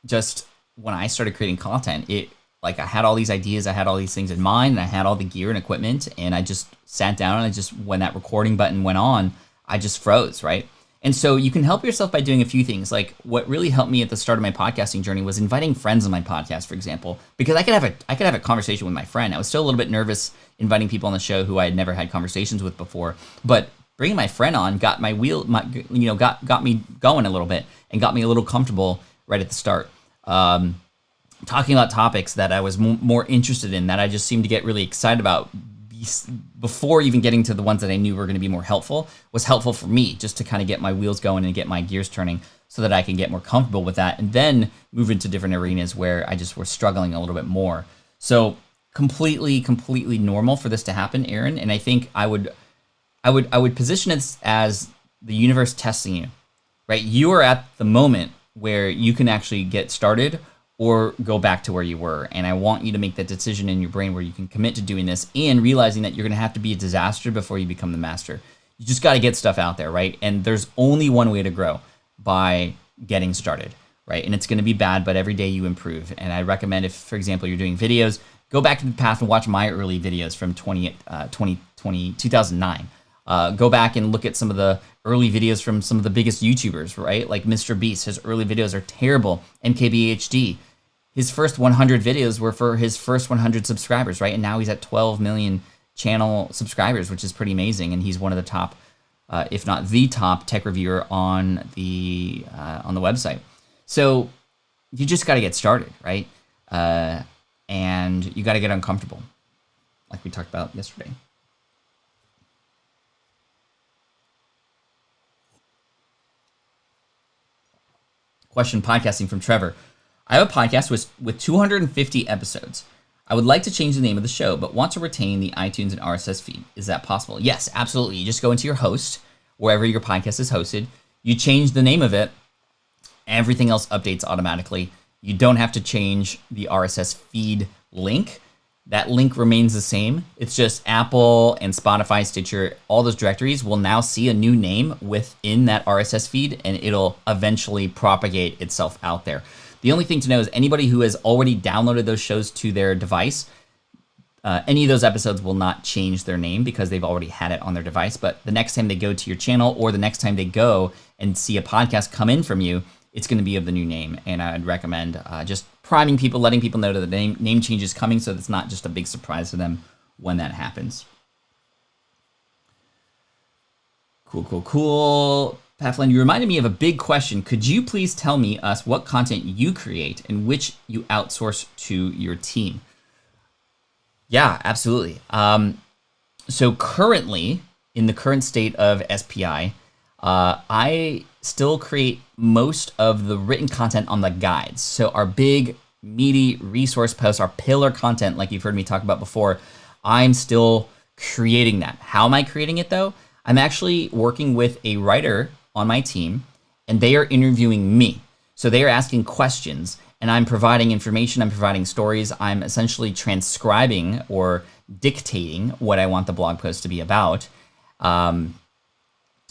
just when I started creating content, I had all these ideas, I had all these things in mind, and I had all the gear and equipment, and I just sat down and when that recording button went on, I just froze, right? And so you can help yourself by doing a few things. Like, what really helped me at the start of my podcasting journey was inviting friends on my podcast, for example, because I could have a conversation with my friend. I was still a little bit nervous inviting people on the show who I had never had conversations with before, but bringing my friend on got got me going a little bit and got me a little comfortable right at the start. Talking about topics that I was more interested in, that I just seemed to get really excited about before even getting to the ones that I knew were going to be more helpful, was helpful for me just to kind of get my wheels going and get my gears turning so that I can get more comfortable with that and then move into different arenas where I just was struggling a little bit more. So completely normal for this to happen, Aaron. And I think I would position it as the universe testing you, right? You are at the moment where you can actually get started or go back to where you were. And I want you to make that decision in your brain where you can commit to doing this and realizing that you're going to have to be a disaster before you become the master. You just got to get stuff out there, right? And there's only one way to grow, by getting started, right? And it's going to be bad, but every day you improve. And I recommend, if, for example, you're doing videos, go back to the past and watch my early videos from 2009. Go back and look at some of the early videos from some of the biggest YouTubers, right? Like Mr. Beast, his early videos are terrible. MKBHD, his first 100 videos were for his first 100 subscribers, right? And now he's at 12 million channel subscribers, which is pretty amazing. And he's one of the top, if not the top tech reviewer on the website. So you just got to get started, right? And you got to get uncomfortable, like we talked about yesterday. Question podcasting from Trevor. I have a podcast with 250 episodes. I would like to change the name of the show, but want to retain the iTunes and RSS feed. Is that possible? Yes, absolutely. You just go into your host, wherever your podcast is hosted. You change the name of it. Everything else updates automatically. You don't have to change the RSS feed link. That link remains the same. It's just Apple and Spotify, Stitcher, all those directories will now see a new name within that RSS feed, and it'll eventually propagate itself out there. The only thing to know is anybody who has already downloaded those shows to their device, any of those episodes will not change their name because they've already had it on their device. But the next time they go to your channel or the next time they go and see a podcast come in from you, it's going to be of the new name. And I'd recommend just priming people, letting people know that the name change is coming so that it's not just a big surprise to them when that happens. Cool. Pat Flynn, you reminded me of a big question. Could you please tell us what content you create and which you outsource to your team? Yeah, absolutely. So currently, in the current state of SPI, I still create most of the written content on the guides. So our big, meaty resource posts, our pillar content, like you've heard me talk about before, I'm still creating that. How am I creating it, though? I'm actually working with a writer on my team, and they are interviewing me. So they are asking questions, and I'm providing information, I'm providing stories, I'm essentially transcribing or dictating what I want the blog post to be about.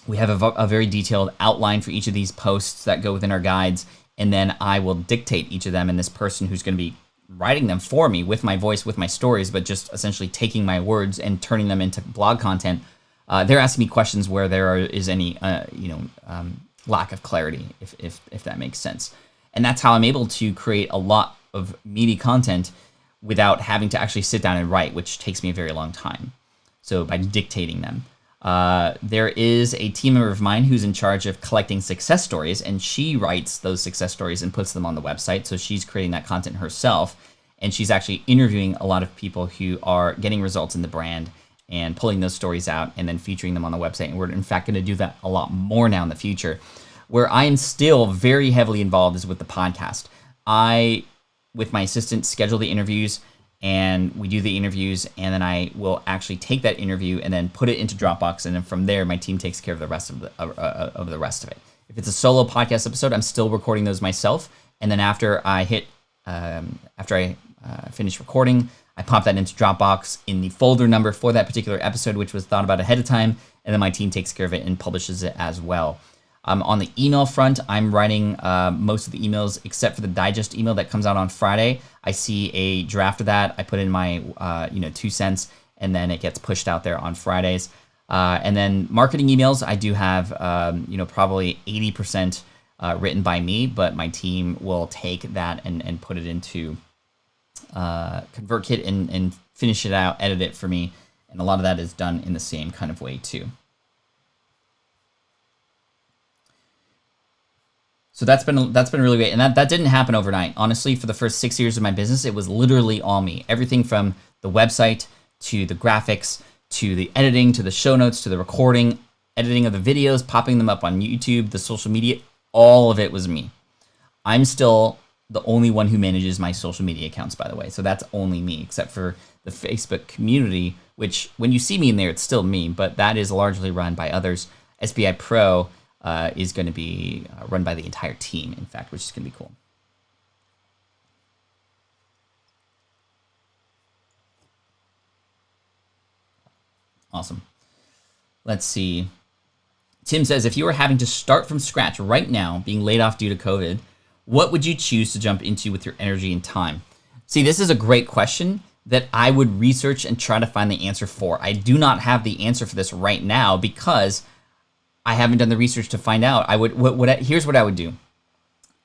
We have a very detailed outline for each of these posts that go within our guides, and then I will dictate each of them, and this person who's going to be writing them for me with my voice, with my stories, but just essentially taking my words and turning them into blog content. They're asking me questions where there is any, lack of clarity, if that makes sense. And that's how I'm able to create a lot of meaty content without having to actually sit down and write, which takes me a very long time. So by dictating them. There is a team member of mine who's in charge of collecting success stories, and she writes those success stories and puts them on the website. So she's creating that content herself, and she's actually interviewing a lot of people who are getting results in the brand and pulling those stories out and then featuring them on the website. And we're in fact going to do that a lot more now in the future. Where I am still very heavily involved is with the podcast. I, with my assistant, schedule the interviews, and we do the interviews, and then I will actually take that interview and then put it into Dropbox, and then from there, my team takes care of the rest of it. If it's a solo podcast episode, I'm still recording those myself, and then after I finish recording, I pop that into Dropbox in the folder number for that particular episode, which was thought about ahead of time, and then my team takes care of it and publishes it as well. On the email front, I'm writing most of the emails except for the digest email that comes out on Friday. I see a draft of that. I put in my 2 cents, and then it gets pushed out there on Fridays. And then marketing emails, I do have probably 80% written by me, but my team will take that and put it into ConvertKit and finish it out, edit it for me. And a lot of that is done in the same kind of way too. So that's been really great, and that didn't happen overnight. Honestly, for the first 6 years of my business, it was literally all me. Everything from the website to the graphics to the editing to the show notes to the recording, editing of the videos, popping them up on YouTube, the social media. all of it was me. I'm still the only one who manages my social media accounts, by the way. So that's only me, except for the Facebook community, which when you see me in there, it's still me, but that is largely run by others. SPI Pro is going to be run by the entire team, in fact, which is going to be cool. Awesome. Let's see. Tim says, if you were having to start from scratch right now, being laid off due to COVID, what would you choose to jump into with your energy and time? See, this is a great question that I would research and try to find the answer for. I do not have the answer for this right now because I haven't done the research to find out. Here's what I would do.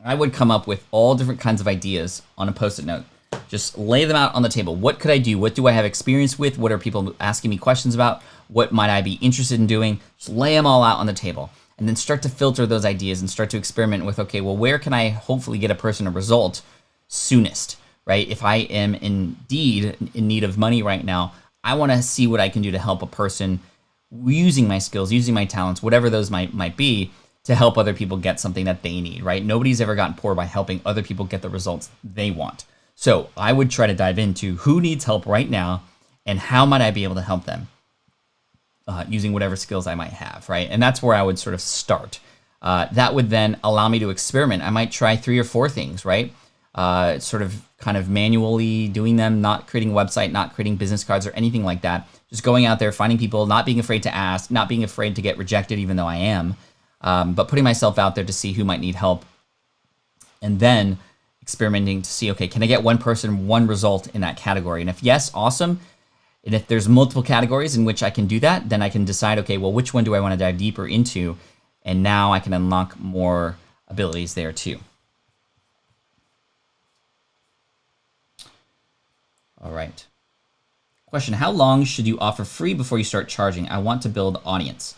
I would come up with all different kinds of ideas on a Post-it note. Just lay them out on the table. What could I do? What do I have experience with? What are people asking me questions about? What might I be interested in doing? Just lay them all out on the table. And then start to filter those ideas and start to experiment with, okay, well, where can I hopefully get a person a result soonest, right? If I am indeed in need of money right now, I want to see what I can do to help a person using my skills, using my talents, whatever those might be, to help other people get something that they need, right? Nobody's ever gotten poor by helping other people get the results they want. So I would try to dive into who needs help right now and how might I be able to help them using whatever skills I might have, right? And that's where I would sort of start. That would then allow me to experiment. I might try 3 or 4 things, right? Sort of kind of manually doing them, not creating a website, not creating business cards or anything like that. Just going out there, finding people, not being afraid to ask, not being afraid to get rejected, even though I am, but putting myself out there to see who might need help. And then experimenting to see, okay, can I get one person, one result in that category? And if yes, awesome. And if there's multiple categories in which I can do that, then I can decide, okay, well, which one do I want to dive deeper into? And now I can unlock more abilities there too. All right. Question, how long should you offer free before you start charging? I want to build audience.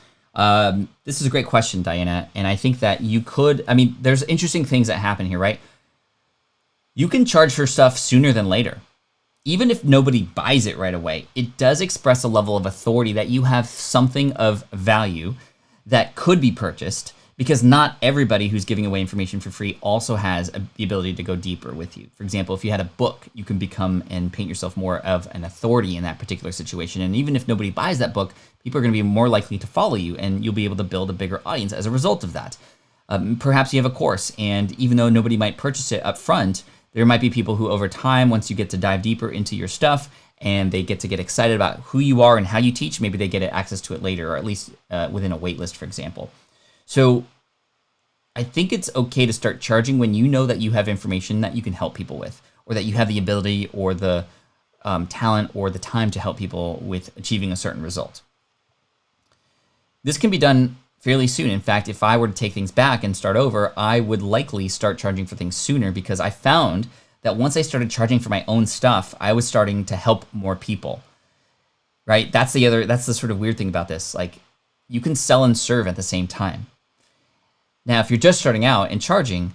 This is a great question, Diana. And I think that you could, there's interesting things that happen here, right? You can charge for stuff sooner than later. Even if nobody buys it right away, it does express a level of authority that you have something of value that could be purchased, because not everybody who's giving away information for free also has the ability to go deeper with you. For example, if you had a book, you can become and paint yourself more of an authority in that particular situation. And even if nobody buys that book, people are going to be more likely to follow you, and you'll be able to build a bigger audience as a result of that. Perhaps you have a course, and even though nobody might purchase it up front, there might be people who over time, once you get to dive deeper into your stuff and they get excited about who you are and how you teach, maybe they get access to it later, or at least within a wait list, for example. So I think it's okay to start charging when you know that you have information that you can help people with, or that you have the ability or the talent or the time to help people with achieving a certain result. This can be done fairly soon. In fact, if I were to take things back and start over, I would likely start charging for things sooner, because I found that once I started charging for my own stuff, I was starting to help more people, right? That's the sort of weird thing about this. Like, you can sell and serve at the same time. Now, if you're just starting out and charging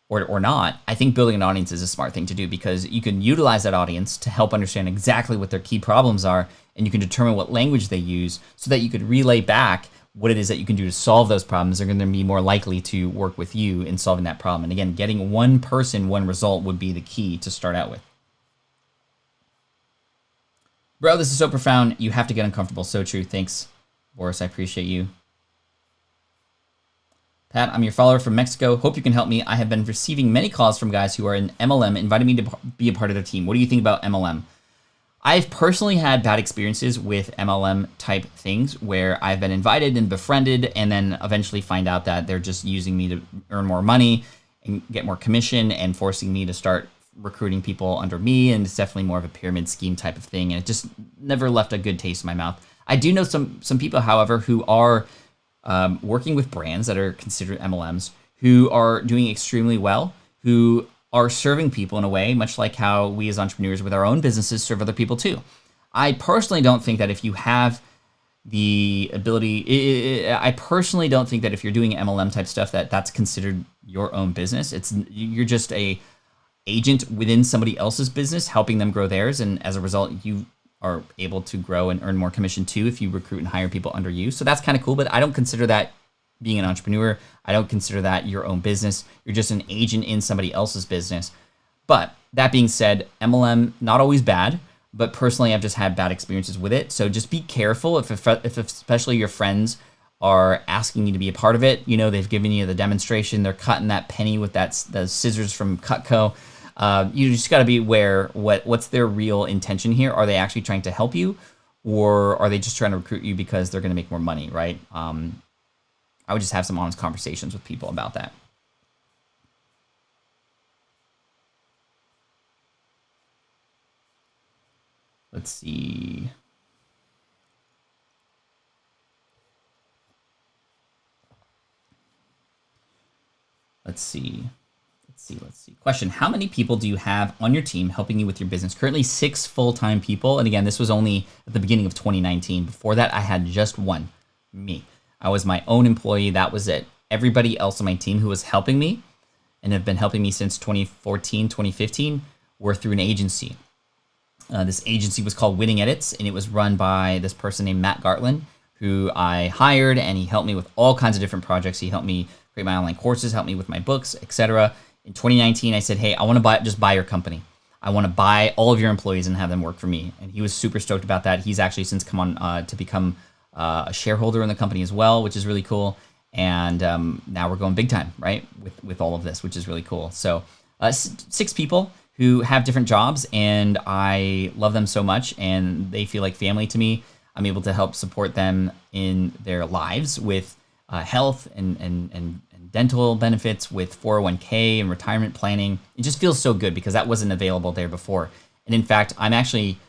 or not, I think building an audience is a smart thing to do, because you can utilize that audience to help understand exactly what their key problems are, and you can determine what language they use so that you could relay back what it is that you can do to solve those problems. They're going to be more likely to work with you in solving that problem. And again, getting one person, one result would be the key to start out with. Bro, this is so profound. You have to get uncomfortable. So true. Thanks, Boris. I appreciate you. Pat, I'm your follower from Mexico. Hope you can help me. I have been receiving many calls from guys who are in MLM inviting me to be a part of their team. What do you think about MLM? I've personally had bad experiences with MLM type things where I've been invited and befriended and then eventually find out that they're just using me to earn more money and get more commission and forcing me to start recruiting people under me. And it's definitely more of a pyramid scheme type of thing. And it just never left a good taste in my mouth. I do know some people, however, who are working with brands that are considered MLMs, who are doing extremely well, who are serving people in a way, much like how we as entrepreneurs with our own businesses serve other people too. I personally don't think that if you have the ability, I personally don't think that if you're doing MLM type stuff, that's considered your own business. You're just a agent within somebody else's business, helping them grow theirs. And as a result, you are able to grow and earn more commission too if you recruit and hire people under you. So that's kind of cool, but I don't consider that being an entrepreneur. I don't consider that your own business. You're just an agent in somebody else's business. But that being said, MLM, not always bad, but personally, I've just had bad experiences with it. So just be careful if especially your friends are asking you to be a part of it. You know, they've given you the demonstration. They're cutting that penny with the scissors from Cutco. You just got to be aware what's their real intention here. Are they actually trying to help you, or are they just trying to recruit you because they're going to make more money, right? I would just have some honest conversations with people about that. Let's see. Let's see. Question, how many people do you have on your team helping you with your business? Currently 6 full-time people. And again, this was only at the beginning of 2019. Before that, I had just one, me. I was my own employee. That was it. Everybody else on my team who was helping me and have been helping me since 2014, 2015 were through an agency. This agency was called Winning Edits, and it was run by this person named Matt Gartland, who I hired, and he helped me with all kinds of different projects. He helped me create my online courses, helped me with my books, etc. In 2019, I said, hey, I want to just buy your company. I want to buy all of your employees and have them work for me. And he was super stoked about that. He's actually since come on to become a shareholder in the company as well, which is really cool. And now we're going big time, right, with all of this, which is really cool. So 6 people who have different jobs, and I love them so much, and they feel like family to me. I'm able to help support them in their lives with health and dental benefits, with 401k and retirement planning. It just feels so good because that wasn't available there before. And in fact, I'm actually,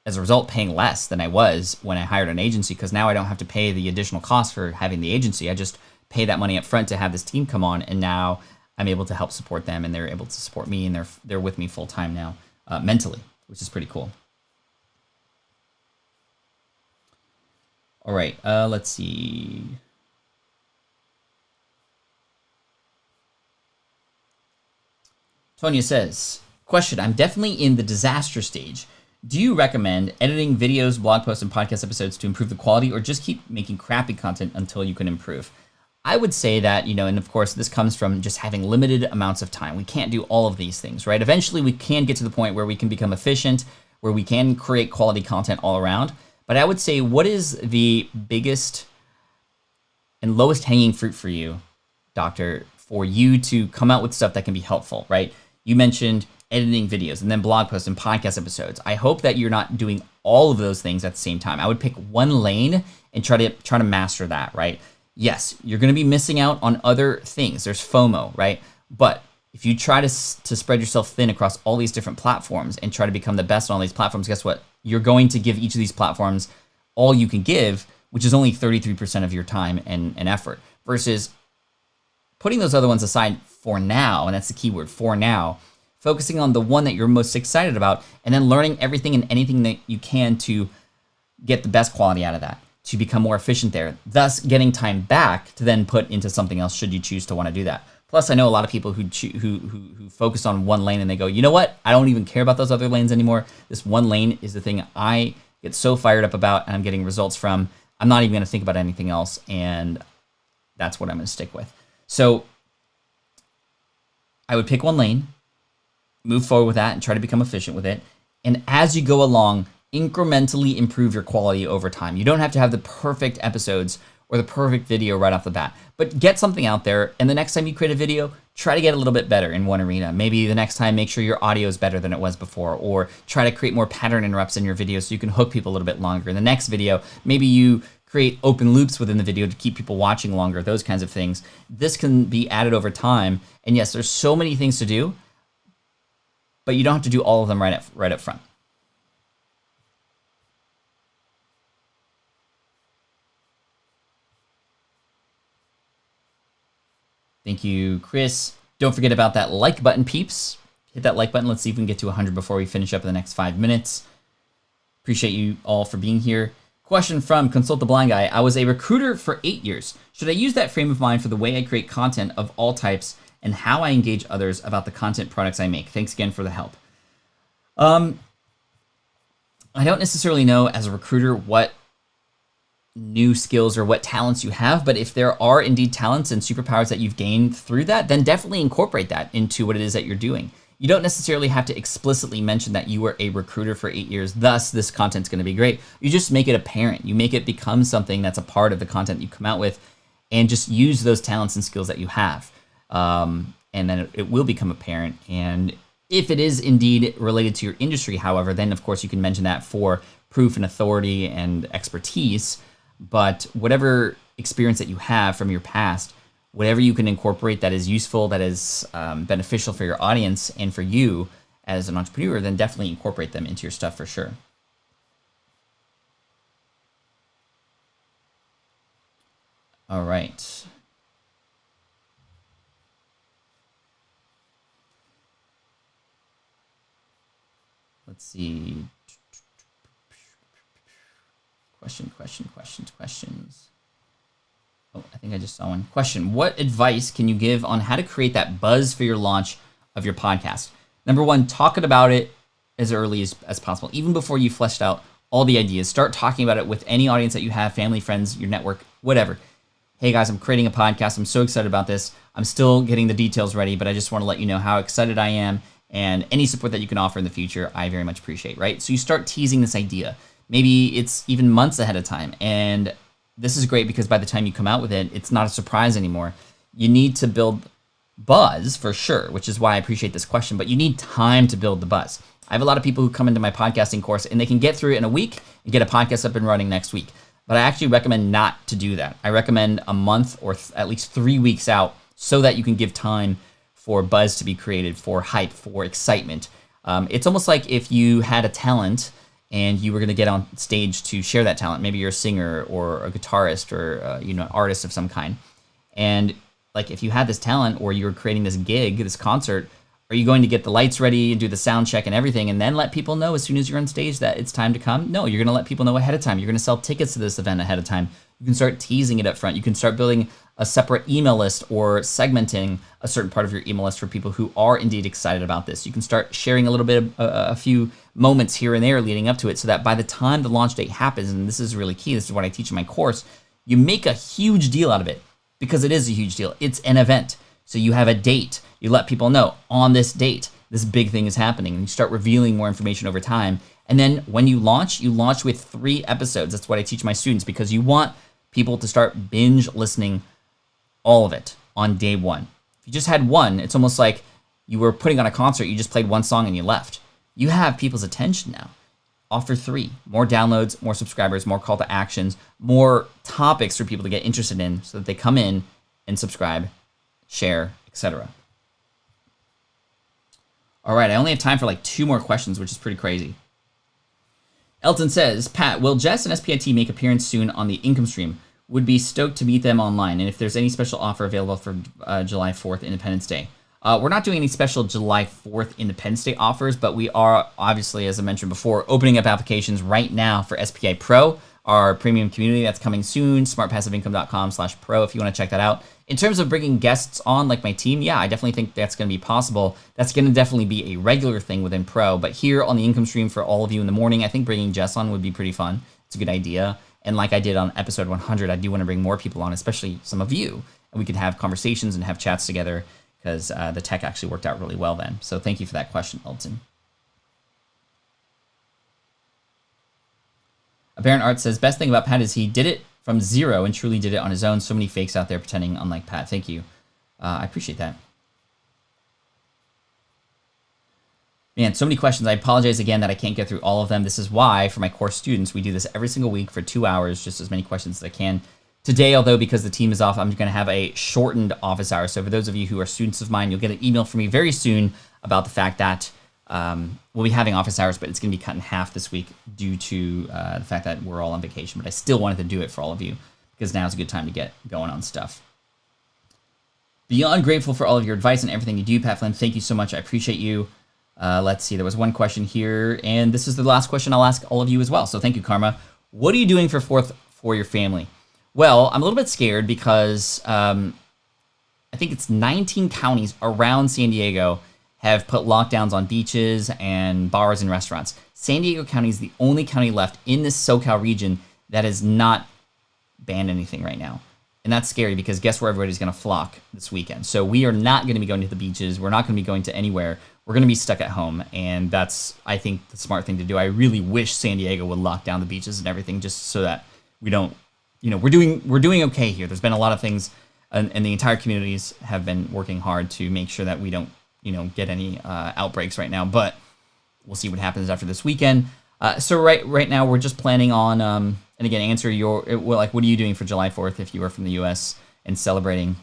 as a result, paying less than I was when I hired an agency, because now I don't have to pay the additional cost for having the agency. I just pay that money up front to have this team come on, and now I'm able to help support them, and they're able to support me, and they're with me full time now, mentally, which is pretty cool. All right, let's see. Tonya says, question, I'm definitely in the disaster stage. Do you recommend editing videos, blog posts, and podcast episodes to improve the quality, or just keep making crappy content until you can improve? I would say that, and of course, this comes from just having limited amounts of time. We can't do all of these things, right? Eventually, we can get to the point where we can become efficient, where we can create quality content all around. But I would say, what is the biggest and lowest hanging fruit for you, Doctor, for you to come out with stuff that can be helpful, right? You mentioned editing videos and then blog posts and podcast episodes. I hope that you're not doing all of those things at the same time. I would pick one lane and try to master that, right? Yes, you're going to be missing out on other things. There's FOMO, right? But if you try to spread yourself thin across all these different platforms and try to become the best on all these platforms, guess what? You're going to give each of these platforms all you can give, which is only 33% of your time and effort, versus putting those other ones aside for now, and that's the key word, for now, focusing on the one that you're most excited about, and then learning everything and anything that you can to get the best quality out of that, to become more efficient there, thus getting time back to then put into something else should you choose to want to do that. Plus, I know a lot of people who focus on one lane and they go, you know what? I don't even care about those other lanes anymore. This one lane is the thing I get so fired up about and I'm getting results from. I'm not even going to think about anything else, and that's what I'm going to stick with. So I would pick one lane, move forward with that, and try to become efficient with it. And as you go along, incrementally improve your quality over time. You don't have to have the perfect episodes or the perfect video right off the bat, but get something out there, and the next time you create a video, try to get a little bit better in one arena. Maybe the next time, make sure your audio is better than it was before, or try to create more pattern interrupts in your video so you can hook people a little bit longer. In the next video, maybe you create open loops within the video to keep people watching longer, those kinds of things. This can be added over time, and yes, there's so many things to do, but you don't have to do all of them right up front. Thank you, Chris. Don't forget about that like button, peeps. Hit that like button. Let's see if we can get to 100 before we finish up in the next 5 minutes. Appreciate you all for being here. Question from Consult the Blind Guy. I was a recruiter for 8 years. Should I use that frame of mind for the way I create content of all types and how I engage others about the content products I make? Thanks again for the help. I don't necessarily know as a recruiter what new skills or what talents you have, but if there are indeed talents and superpowers that you've gained through that, then definitely incorporate that into what it is that you're doing. You don't necessarily have to explicitly mention that you were a recruiter for 8 years, thus this content's going to be great. You just make it apparent. You make it become something that's a part of the content you come out with, and just use those talents and skills that you have. And then it will become apparent. And if it is indeed related to your industry, however, then of course you can mention that for proof and authority and expertise. But whatever experience that you have from your past, whatever you can incorporate that is useful, that is beneficial for your audience and for you as an entrepreneur, then definitely incorporate them into your stuff for sure. All right. Let's see. Questions. Oh, I think I just saw one. Question: what advice can you give on how to create that buzz for your launch of your podcast? Number one, talk about it as early as possible, even before you fleshed out all the ideas. Start talking about it with any audience that you have, family, friends, your network, whatever. Hey guys, I'm creating a podcast. I'm so excited about this. I'm still getting the details ready, but I just want to let you know how excited I am, and any support that you can offer in the future, I very much appreciate, right? So you start teasing this idea. Maybe it's even months ahead of time, and this is great because by the time you come out with it, it's not a surprise anymore. You need to build buzz for sure, which is why I appreciate this question, but you need time to build the buzz. I have a lot of people who come into my podcasting course and they can get through it in a week and get a podcast up and running next week. But I actually recommend not to do that. I recommend a month or at least 3 weeks out so that you can give time for buzz to be created, for hype, for excitement. It's almost like if you had a talent and you were going to get on stage to share that talent. Maybe you're a singer or a guitarist or an artist of some kind. And like if you had this talent or you were creating this gig, this concert, are you going to get the lights ready and do the sound check and everything and then let people know as soon as you're on stage that it's time to come? No, you're going to let people know ahead of time. You're going to sell tickets to this event ahead of time. You can start teasing it up front. You can start building a separate email list or segmenting a certain part of your email list for people who are indeed excited about this. You can start sharing a little bit of a few moments here and there leading up to it so that by the time the launch date happens, and this is really key, this is what I teach in my course, you make a huge deal out of it because it is a huge deal. It's an event. So you have a date. You let people know on this date, this big thing is happening. And you start revealing more information over time. And then when you launch with 3 episodes. That's what I teach my students because you want people to start binge listening all of it on day 1. If you just had one, it's almost like you were putting on a concert, you just played one song and you left. You have people's attention now. Offer 3, more downloads, more subscribers, more call to actions, more topics for people to get interested in so that they come in and subscribe, share, etc. All right, I only have time for like 2 more questions, which is pretty crazy. Elton says, Pat, will Jess and SPIT make appearance soon on the income stream? Would be stoked to meet them online, and if there's any special offer available for July 4th, Independence Day. We're not doing any special July 4th Independence Day offers, but we are obviously, as I mentioned before, opening up applications right now for SPI Pro, our premium community that's coming soon, smartpassiveincome.com/pro if you want to check that out. In terms of bringing guests on, like my team, yeah, I definitely think that's going to be possible. That's going to definitely be a regular thing within Pro, but here on the income stream for all of you in the morning, I think bringing Jess on would be pretty fun. It's a good idea. And like I did on episode 100, I do want to bring more people on, especially some of you, and we could have conversations and have chats together because the tech actually worked out really well then. So thank you for that question, Elton. Apparent Art says, best thing about Pat is he did it from zero and truly did it on his own. So many fakes out there pretending unlike Pat. Thank you. I appreciate that. Man, so many questions. I apologize again that I can't get through all of them. This is why, for my course students, we do this every single week for 2 hours, just as many questions as I can. Today, although, because the team is off, I'm going to have a shortened office hour. So for those of you who are students of mine, you'll get an email from me very soon about the fact that we'll be having office hours, but it's going to be cut in half this week due to the fact that we're all on vacation. But I still wanted to do it for all of you because now is a good time to get going on stuff. Beyond grateful for all of your advice and everything you do, Pat Flynn. Thank you so much. I appreciate you. Let's see. There was one question here, and this is the last question I'll ask all of you as well. So thank you, Karma. What are you doing for 4th for your family? Well, I'm a little bit scared because I think it's 19 counties around San Diego have put lockdowns on beaches and bars and restaurants. San Diego County is the only county left in this SoCal region that is not ban anything right now. And that's scary because guess where everybody's going to flock this weekend? So we are not going to be going to the beaches. We're not going to be going to anywhere. We're going to be stuck at home. And that's, I think, the smart thing to do. I really wish San Diego would lock down the beaches and everything just so that we don't, we're doing okay here. There's been a lot of things, and the entire communities have been working hard to make sure that we don't, get any outbreaks right now. But we'll see what happens after this weekend. So right now we're just planning on, and again, answer what are you doing for July 4th if you are from the U.S. and celebrating?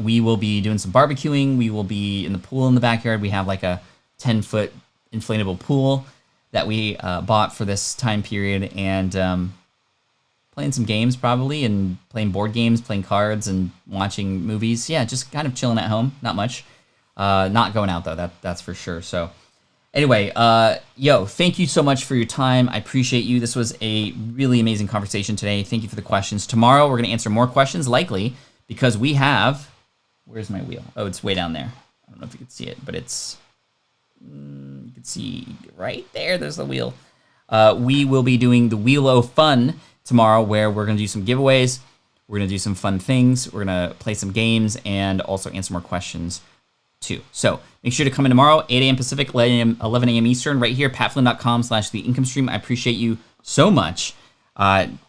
We will be doing some barbecuing. We will be in the pool in the backyard. We have like a 10-foot inflatable pool that we bought for this time period, and playing some games probably, and playing board games, playing cards, and watching movies. Yeah, just kind of chilling at home. Not much. Not going out though. That's for sure. So. Anyway, thank you so much for your time. I appreciate you. This was a really amazing conversation today. Thank you for the questions. Tomorrow, we're going to answer more questions, likely, because we have... Where's my wheel? Oh, it's way down there. I don't know if you can see it, but it's... you can see right there. There's the wheel. We will be doing the Wheel o' Fun tomorrow, where we're going to do some giveaways. We're going to do some fun things. We're going to play some games and also answer more questions too. So make sure to come in tomorrow, 8 a.m. Pacific, 11 a.m. Eastern, right here, patflynn.com/theincomestream. I appreciate you so much.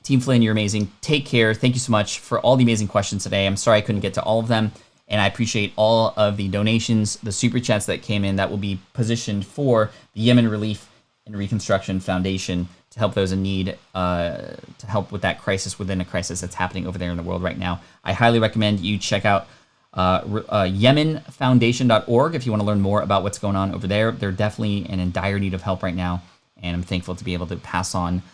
Team Flynn, you're amazing. Take care. Thank you so much for all the amazing questions today. I'm sorry I couldn't get to all of them, and I appreciate all of the donations, the super chats that came in that will be positioned for the Yemen Relief and Reconstruction Foundation to help those in need, to help with that crisis within a crisis that's happening over there in the world right now. I highly recommend you check out yemenfoundation.org if you want to learn more about what's going on over there. They're definitely in dire need of help right now, and I'm thankful to be able to pass on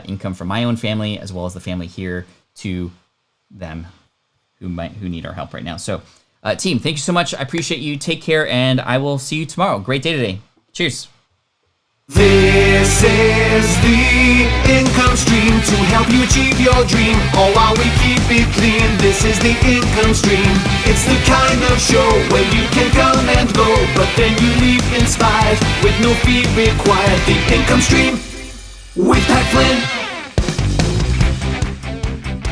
income from my own family as well as the family here to them who need our help right now. So, team, thank you so much. I appreciate you. Take care, and I will see you tomorrow. Great day today. Cheers. This is the income stream to help you achieve your dream, all while we keep it clean. This is the income stream. It's the kind of show where you can come and go, but then you leave inspired with no fee required. The income stream with Pat Flynn.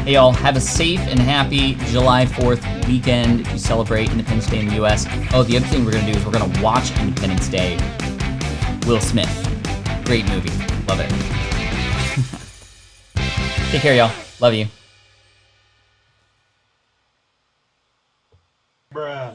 Hey y'all, have a safe and happy July 4th weekend if you celebrate Independence Day in the U.S. Oh, the other thing we're going to do is we're going to watch Independence Day. Will Smith. Great movie. Love it. Take care, y'all. Love you. Bruh.